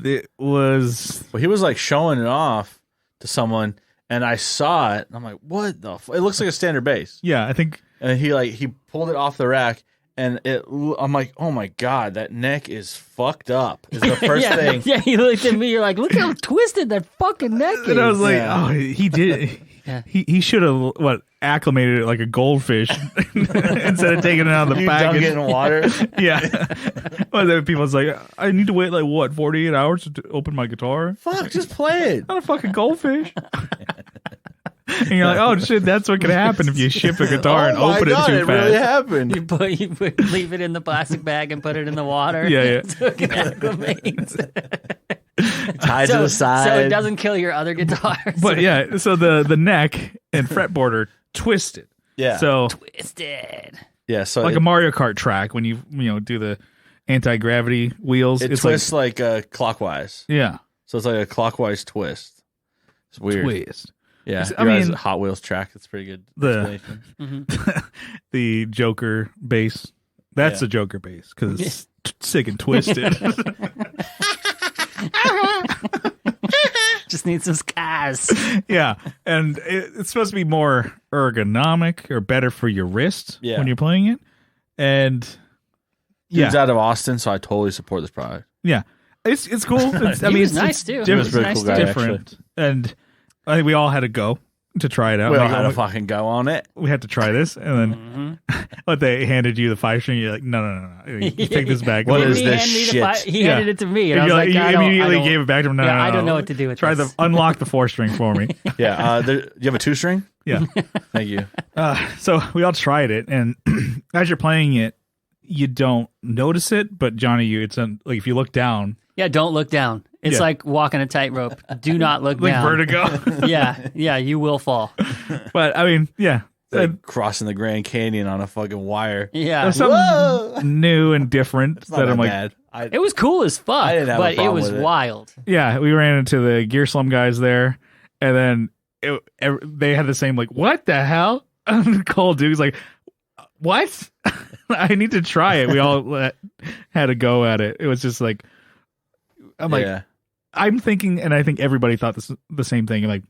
it was. Well, he was like showing it off to someone, and I saw it, and I'm like, "What the? It looks like a standard bass." Yeah, I think. And he pulled it off the rack And I'm like, oh my God, that neck is fucked up. Is the first thing. Yeah, he looked at me. You're like, look how twisted that fucking neck is. And I was like, oh, he did. Yeah. He should have acclimated it like a goldfish instead of taking it out of the You dunk package. it in water. Yeah. But then people's like, I need to wait 48 hours to open my guitar. Fuck, just play it. Not a fucking goldfish. And you're like, oh shit, that's what could happen if you ship a guitar and open it too it fast. really happened. You leave it in the plastic bag and put it in the water. Yeah. So it can acclimate. Tied to the side. So it doesn't kill your other guitars. But yeah, so the neck and fretboard are twisted. Yeah. So Twisted. Yeah, so like a Mario Kart track when you do the anti-gravity wheels. it it's twists like clockwise. Yeah. So it's like a clockwise twist. It's weird. Twist. Yeah. I You guys mean, Hot Wheels track. It's pretty good. The- explanation. The Joker bass. That's Yeah. the Joker bass because it's sick and twisted. Just need some scars. Yeah. And it's supposed to be more ergonomic or better for your wrist Yeah. when you're playing it. And Dude's yeah. out of Austin, so I totally support this product. Yeah. It's cool. It's, I He mean, was it's nice, too. Different. He was a pretty nice cool guy, dude. different. And I think we all had to go to try it out. We all Like, had to fucking go on it. we had to try this, and then but they handed you the 5-string. You're like, no. You take this back. What He is handed this me the shit? He handed it to me, and I was You like, you I don't- immediately I don't- gave it back to him. No, Yeah, no, I don't no. know what to do with Try this. to unlock the 4-string for me. Yeah. Do you have a 2-string? Yeah. Thank you. So we all tried it, and as you're playing it, you don't notice it, but Johnny, it's like if you look down, Yeah, don't look down. It's Yeah. like walking a tightrope. Do not look like down. vertigo. Yeah, you will fall. But I mean, yeah, Like crossing the Grand Canyon on a fucking wire. Yeah, there's something new and different It's not that that I'm like, bad. it was cool as fuck, I didn't have a but it problem was with it. wild. yeah, we ran into the Gear Slum guys there, and then they had the same like, what the hell? Cole dude's like, what? I need to try it. We all had a go at it. It was just like, I'm like, Yeah. I'm thinking, and I think everybody thought the same thing. Like,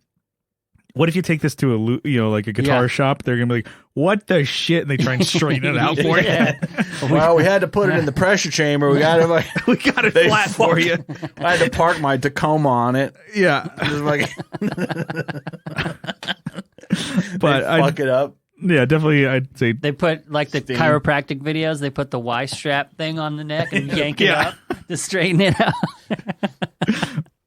what if you take this to like a guitar Yeah. shop? They're gonna be like, "What the shit?" And they try and straighten it out for Yeah. Well, we had to put it in the pressure chamber. We got it. you. We got it They flat for you. I had to park my Tacoma on it. Yeah, It was like, but fuck it up. yeah, definitely, I'd say They put like the Sting. chiropractic videos. They put the Y strap thing on the neck and yank it Yeah. up to straighten it out.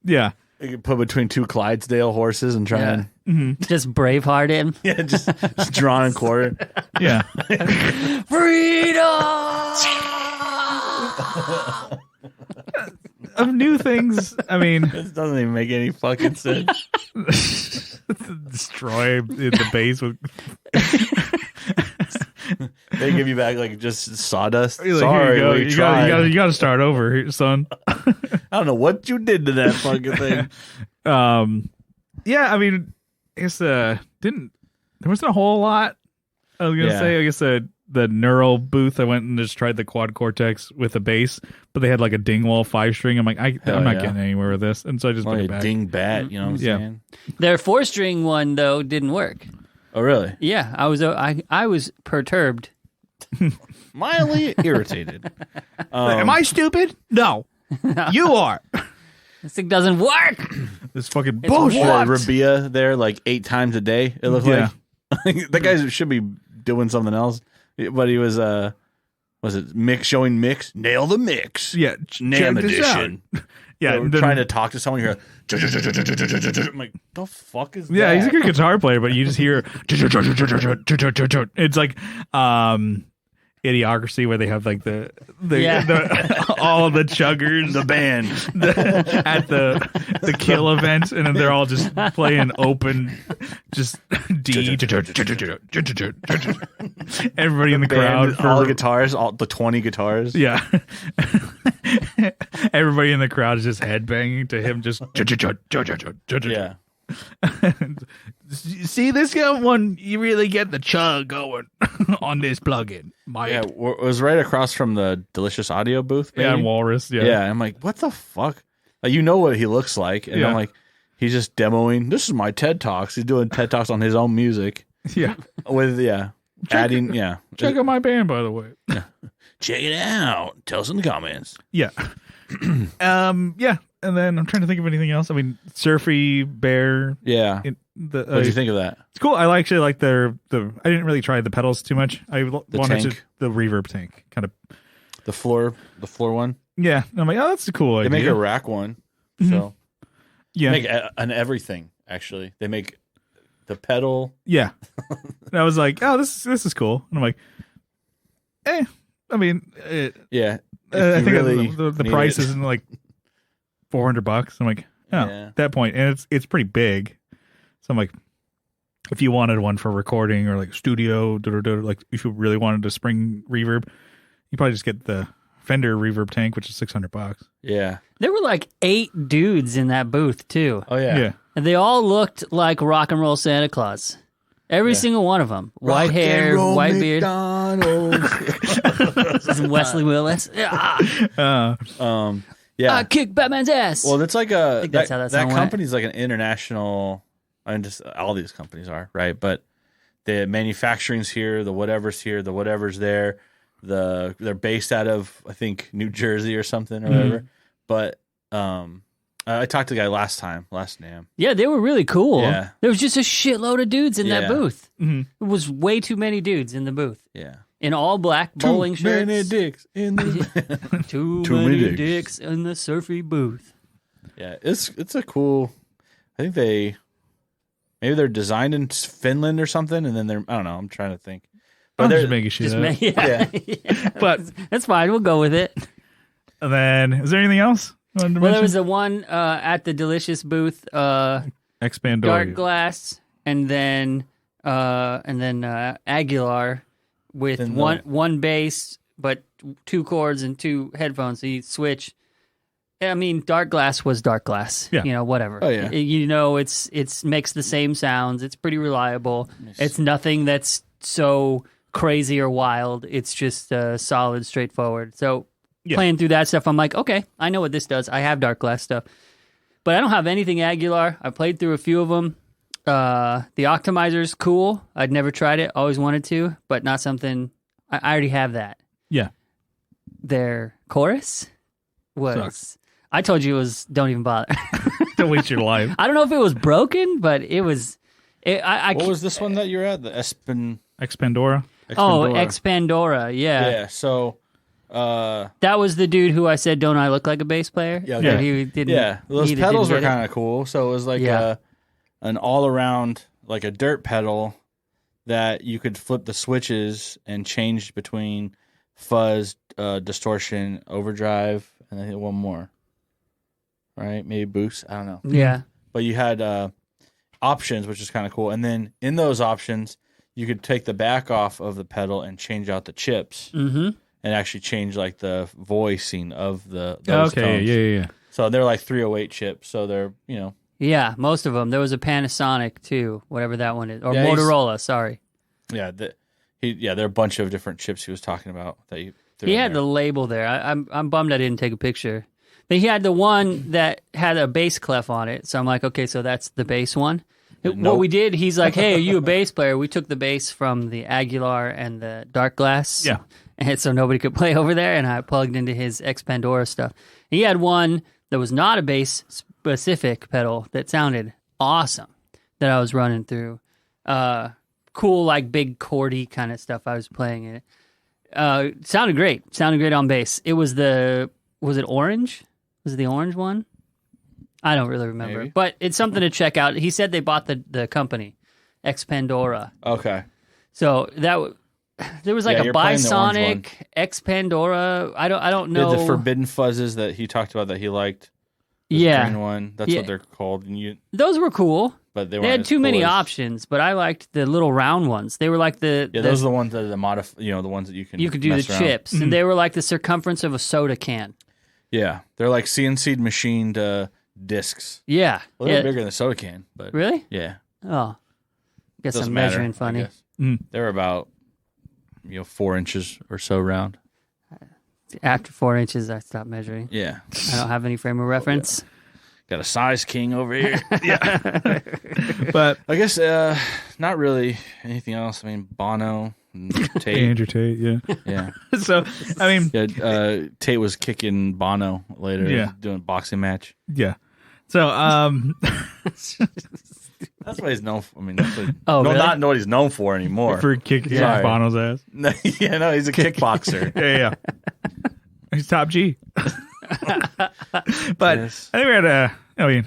yeah. You could put between two Clydesdale horses and try Yeah. and Just Braveheart him. just drawn and quarter. Yeah. Freedom. Of new things, I mean, This doesn't even make any fucking sense. destroy the base with. They give you back like just sawdust. You're like, Sorry, here we you go. tried. You got to start over, here, son. I don't know what you did to that fucking thing. Yeah, I mean, I guess there wasn't a whole lot. I was gonna Yeah. say, I guess the neural booth, I went and just tried the quad cortex with a bass, but they had like a Dingwall 5-string. I'm like, I'm not yeah. getting anywhere with this, and so I just put Like it a back. ding bat, you know what I'm Yeah. saying? Their 4-string one though didn't work. Oh, really? Yeah, I was perturbed. Mildly irritated. Am I stupid? No, you are. This thing doesn't work. This fucking It's bullshit. what? Rabia there like 8 times a day. It looked Yeah. like that guy should be doing something else. But he was it mix showing mix? Nail the mix. Yeah, NAMM check this out. edition. Yeah, We're then- trying to talk to someone here. I'm like, the fuck is Yeah, that? he's a good guitar player, but you just hear it's like Idiocracy where they have like the all the chuggers, the band. at the kill event, and then they're all just playing open, just D. Everybody in the crowd, all the guitars, all the 20 guitars. yeah. Everybody in the crowd is just headbanging to him, just Yeah. See this one, you really get the chug going on this plugin. Yeah, it was right across from the Delicious Audio booth. Yeah, maybe? Walrus. Yeah. Yeah, I'm like, what the fuck? Like, you know what he looks like, and Yeah. I'm like, he's just demoing. This is my TED Talks. He's doing TED Talks on his own music Yeah. with adding Check out my band, by the way. check it out. Tell us in the comments. Yeah. Yeah. And then I'm trying to think of anything else. I mean, Surfy Bear. Yeah. What do you think of that? It's cool. I actually like the. I didn't really try the pedals too much. I wanted the reverb tank kind of. The floor one. Yeah. I'm like, oh, that's a cool idea. They make a rack one. So yeah, they make an everything. Actually, they make the pedal. Yeah. And I was like, oh, this is cool. And I'm like, I mean, yeah. I think the price isn't like $400. I'm like, oh, at that point, and it's pretty big. So I'm like, if you wanted one for recording or like studio, like if you really wanted a spring reverb, you probably just get the Fender reverb tank, which is $600. Yeah. There were like 8 dudes in that booth too. Oh yeah. Yeah. And they all looked like rock and roll Santa Claus. Every single one of them. White hair, white beard. Wesley Willis. Yeah. I kick Batman's ass. Well, it's like that went. company's like an international. I mean, just all these companies are, right? But the manufacturing's here, the whatever's here, the whatever's there. They're based out of, I think, New Jersey or something or whatever. But I talked to the guy last NAMM. Yeah, they were really cool. Yeah. There was just a shitload of dudes in that booth. Mm-hmm. It was way too many dudes in the booth. Yeah. In all black bowling shirts. Too many dicks in the Too many dicks in the Surfy booth. Yeah, it's a cool. I think maybe they're designed in Finland or something, and then I don't know. I'm trying to think. But they're just making shit up. Yeah. But that's fine. We'll go with it. And then, is there anything else? Well, there was the one at the Delicious booth, Expandora. Dark Glass, and then Aguilar with one bass, but 2 chords and 2 headphones. So you switch. I mean, Dark Glass was Dark Glass. Yeah. You know, whatever. Oh yeah. It's makes the same sounds. It's pretty reliable. It's nothing that's so crazy or wild. It's just solid, straightforward. So. Yeah. Playing through that stuff, I'm like, okay, I know what this does. I have Dark Glass stuff. But I don't have anything Aguilar. I played through a few of them. The Optimizer's cool. I'd never tried it. Always wanted to, but not something... I already have that. Yeah. Their chorus was... Sucks. I told you it was... Don't even bother. Don't waste your life. I don't know if it was broken, but it was... What was this one that you're at? The Expandora? Oh, Expandora, yeah. Yeah, so... that was the dude who I said, "Don't I look like a bass player?" Yeah, okay. He didn't. Yeah, those pedals were kind of cool. So it was like an all-around, like a dirt pedal that you could flip the switches and change between fuzz, distortion, overdrive, and I think one more. Right? Maybe boost. I don't know. Yeah. But you had options, which is kind of cool. And then in those options, you could take the back off of the pedal and change out the chips. Mm-hmm. And actually change like the voicing of those tones. Yeah. So they're like 308 chips. So they're, you know. Yeah, most of them. There was a Panasonic too, whatever that one is, or Yeah, Motorola. Sorry. Yeah, there are a bunch of different chips he was talking about that you. He had the label there. I'm bummed I didn't take a picture. But he had the one that had a bass clef on it. So I'm like, okay, so that's the bass one. Nope. What we did, he's like, hey, are you a bass player? We took the bass from the Aguilar and the Dark Glass. Yeah. And so nobody could play over there, and I plugged into his Expandora stuff. He had one that was not a bass-specific pedal that sounded awesome that I was running through. Cool, like big chordy kind of stuff I was playing in it. Sounded great. Sounded great on bass. It was was it orange? Was it the orange one? I don't really remember. Maybe. But it's something to check out. He said they bought the company, Expandora. Okay. So there was like a Bisonic, Expandora. I don't know. The forbidden fuzzes that he talked about that he liked. The green one. That's what they're called. And those were cool. But they had too many options. But I liked the little round ones. They were like those are the ones that the ones that you can do the chips, and they were like the circumference of a soda can. Yeah, they're like CNC'd machined discs. Yeah, well, they're bigger than a soda can. But really, yeah. Oh, guess I'm measuring funny. They're about 4 inches or so round. After 4 inches, I stopped measuring. Yeah. I don't have any frame of reference. Got a size king over here. Yeah. But I guess not really anything else. I mean, Bono Tate. Andrew Tate, yeah. Yeah. So, I mean, Yeah, Tate was kicking Bono later, doing a boxing match. Yeah. So, that's what he's known for. I mean, that's what, really? not what he's known for anymore. for kicking Bono's ass. Yeah, no, he's a kickboxer. Yeah. He's top G. But Yes. I think we're at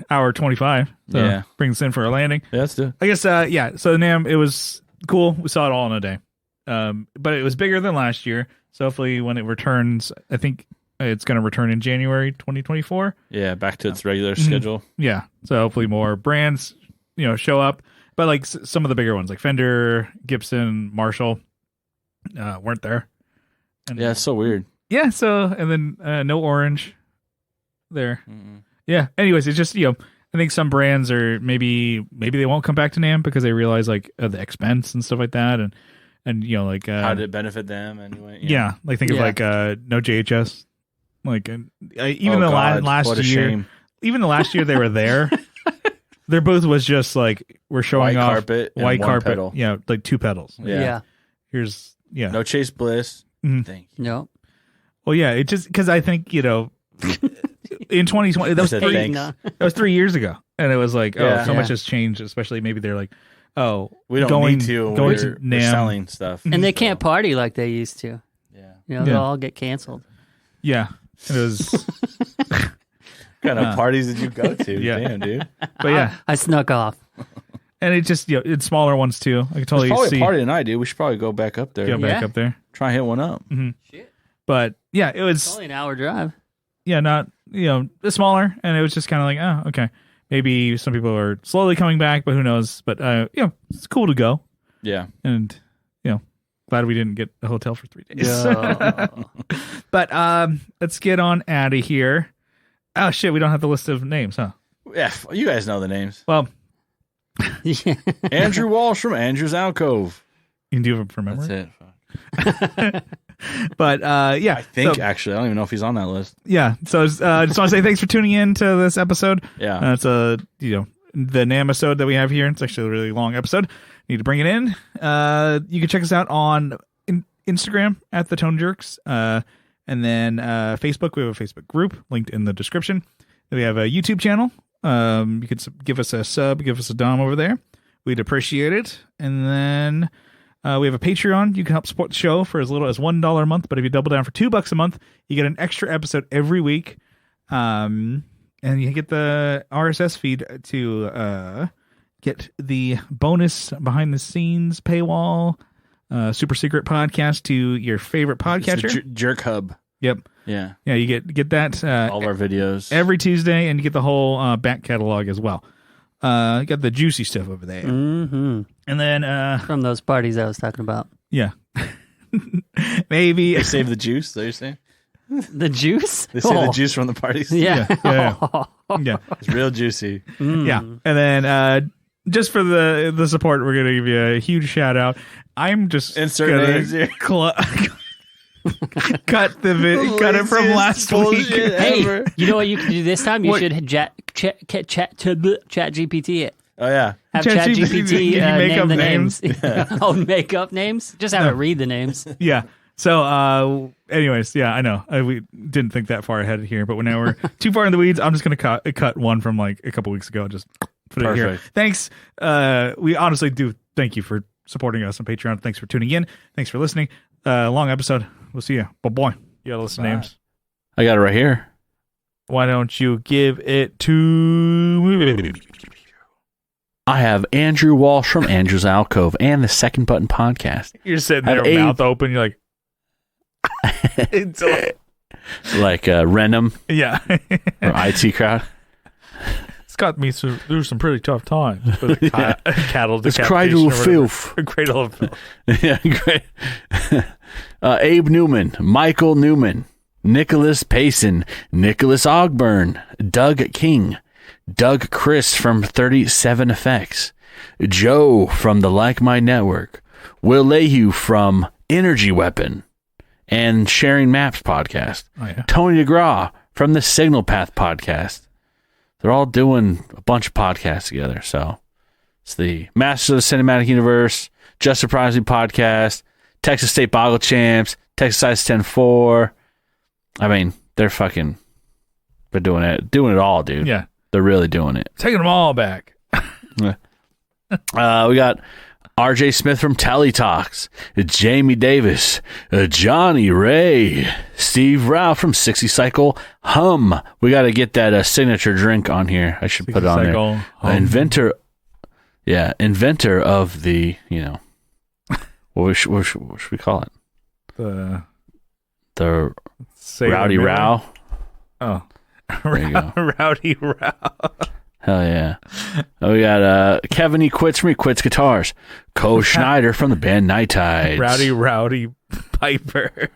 hour 25. So Yeah. bring us in for a landing. Yeah, let's do it. I guess, so NAMM, it was cool. We saw it all in a day. But it was bigger than last year. So hopefully when it returns, I think it's going to return in January 2024. Yeah, back to its regular schedule. Yeah. So hopefully more brands, show up. But like some of the bigger ones like Fender, Gibson, Marshall weren't there. And, Yeah, it's so weird. Yeah. So, and then no Orange there. Mm-mm. Yeah. Anyways, it's just, I think some brands are maybe they won't come back to NAMM because they realize like the expense and stuff like that. And like How did it benefit them anyway? yeah, like think of like no JHS. Like even Oh, the God, last what a year, shame. even the last year they were there. Their booth was just like we're showing White off carpet and white one carpet. pedal. Yeah, like 2 pedals. Yeah. Here's No Chase Bliss. Mhm. Thank you. No. Well, yeah, it just because I think in 2020 that was Said 3 thanks. that was 3 years ago, and it was like Yeah. so much Yeah. has changed. Especially maybe they're like, We don't going, need to. going We're, to we're NAMM. selling stuff. And they can't party like they used to. Yeah. They'll all get canceled. Yeah, it was. What kind of parties did you go to? Yeah. Damn, dude. But yeah, I snuck off. and it just it's smaller ones too. I can There's totally probably see a party tonight, dude. We should probably go back up there. go back Yeah. up there. Try and hit one up. Shit. But yeah, it It's was only an hour drive. not smaller, and it was just kind of like okay, maybe some people are slowly coming back, but who knows? But it's cool to go, Yeah. and glad we didn't get a hotel for 3 days. Yeah. But let's get on out of here. Oh shit, we don't have the list of names, huh? Yeah. You guys know the names. Well, Yeah. Andrew Walsh from Andrew's Alcove. you can do it from memory. That's it. But yeah, I think, so, actually, I don't even know if he's on that list. yeah. So just want to say thanks for tuning in to this episode. Yeah. It's the NAMM episode that we have here. It's actually a really long episode. Need to bring it in. You can check us out on Instagram at the Tone Jerks, and then Facebook. We have a Facebook group linked in the description. We have a YouTube channel. You could give us a sub, give us a dom over there. We'd appreciate it. And then we have a Patreon. You can help support the show for as little as $1 a month. But if you double down for $2 a month, you get an extra episode every week. And you get the RSS feed to get the bonus behind the scenes paywall, super secret podcast to your favorite podcatcher. It's the Jerk Hub. Yep. Yeah. Yeah, you get that All of our videos. every Tuesday, and you get the whole back catalog as well. You got the juicy stuff over there. Mm-hmm. And then, From those parties I was talking about. yeah. Maybe. They save the juice, that you're saying? The juice? They save Oh. the juice from the parties? Yeah. Yeah. It's real juicy. Yeah. And then just for the support, we're going to give you a huge shout out. I'm just Insert gonna names here. cut it from last week. Hey, you know what you can do this time? You What? should chat GPT it. Oh, yeah. Have Chat chat GPT, GPT you make name up the names. names. Oh, make up names? Just have it read the names. Yeah. So, anyways, yeah, I know we didn't think that far ahead here, but now we're too far in the weeds. I'm just gonna cut one from like a couple weeks ago. Just put it here. Perfect. Thanks. We honestly do thank you for supporting us on Patreon. Thanks for tuning in. Thanks for listening. Long episode. We'll see you. But boy, you gotta listen to names. I got it right here. Why don't you give it to? I have Andrew Walsh from Andrew's Alcove and the Second Button Podcast. You're sitting I there, have Abe. mouth open. You're like, Like Renum yeah. or IT Crowd. It's got me through some pretty tough times. For the cattle It's decapitation Cradle or of whatever. Filth. Cradle of filth. Yeah, great. Abe Newman, Michael Newman, Nicholas Payson, Nicholas Ogburn, Doug King, Doug Chris from 37 Effects, Joe from the Like My Network, Will Lehue from Energy Weapon and Sharing Maps Podcast, Oh yeah. Tony DeGraw from the Signal Path Podcast. They're all doing a bunch of podcasts together. So it's the Masters of the Cinematic Universe, Just Surprise Me Podcast, Texas State Boggle champs, Texas Size 10-4. I mean, they're doing it all, dude. Yeah. They're really doing it. Taking them all back. We got RJ Smith from Tally Talks, Jamie Davis, Johnny Ray, Steve Rao from 60 Cycle Hum. We got to get that signature drink on here. I should put it on there. Inventor of the, what should we call it? The Rowdy Row. Oh, Rowdy Row. Hell yeah. We got Kevin E. Quits from He Quits Guitars. Co Schneider from the band Night Tides. Rowdy Piper.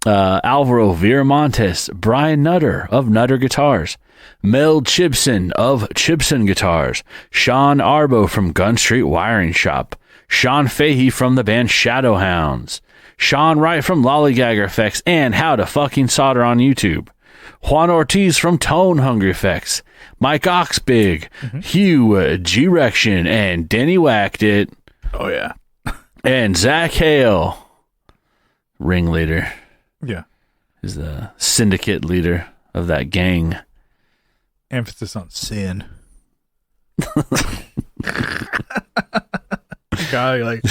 Alvaro Viramontes. Brian Nutter of Nutter Guitars. Mel Chibson of Chibson Guitars. Sean Arbo from Gun Street Wiring Shop. Sean Fahey from the band Shadowhounds. Sean Wright from Lollygagger Effects and How to Fucking Solder on YouTube. Juan Ortiz from Tone Hungry Effects, Mike Oxbig, Hugh G-Rection, and Denny Whacked It. Oh, yeah. And Zach Hale, ringleader. Yeah. Is the syndicate leader of that gang. Emphasis on sin. Guy, like,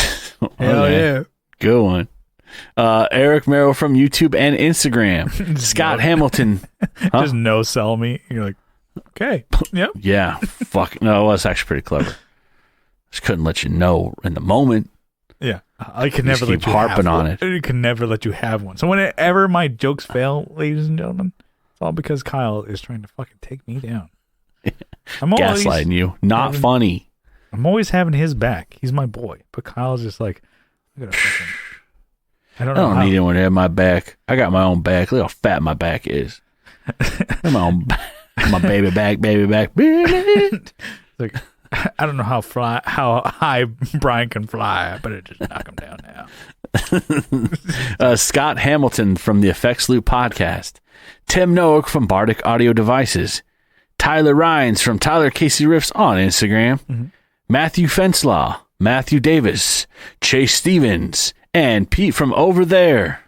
hell yeah. Good one. Eric Merrill from YouTube and Instagram. Scott Hamilton. Just no sell me. You're like, okay. Yep. Yeah. Fuck. No, it was actually pretty clever. Just couldn't let you know in the moment. Yeah. I can never let keep you harping have on one. it. I can never let you have one. So whenever my jokes fail, ladies and gentlemen, it's all because Kyle is trying to fucking take me down. I'm always gaslighting you. Not funny. I'm always having his back. He's my boy. But Kyle's just like, I gotta fucking... I don't need anyone to have my back. I got my own back. Look how fat my back is. My own my baby back. Like, I don't know how high Brian can fly, but it just knock him down now. Scott Hamilton from the Effects Loop podcast. Tim Noack from Bardic Audio Devices. Tyler Rhines from Tyler Casey Riffs on Instagram. Matthew Fenslaw. Matthew Davis. Chase Stevens. And Pete from over there.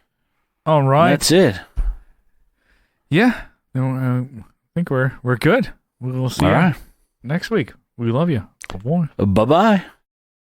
All right. And that's it. Yeah. I think we're good. We'll see you next week. We love you. Bye-bye. Bye-bye.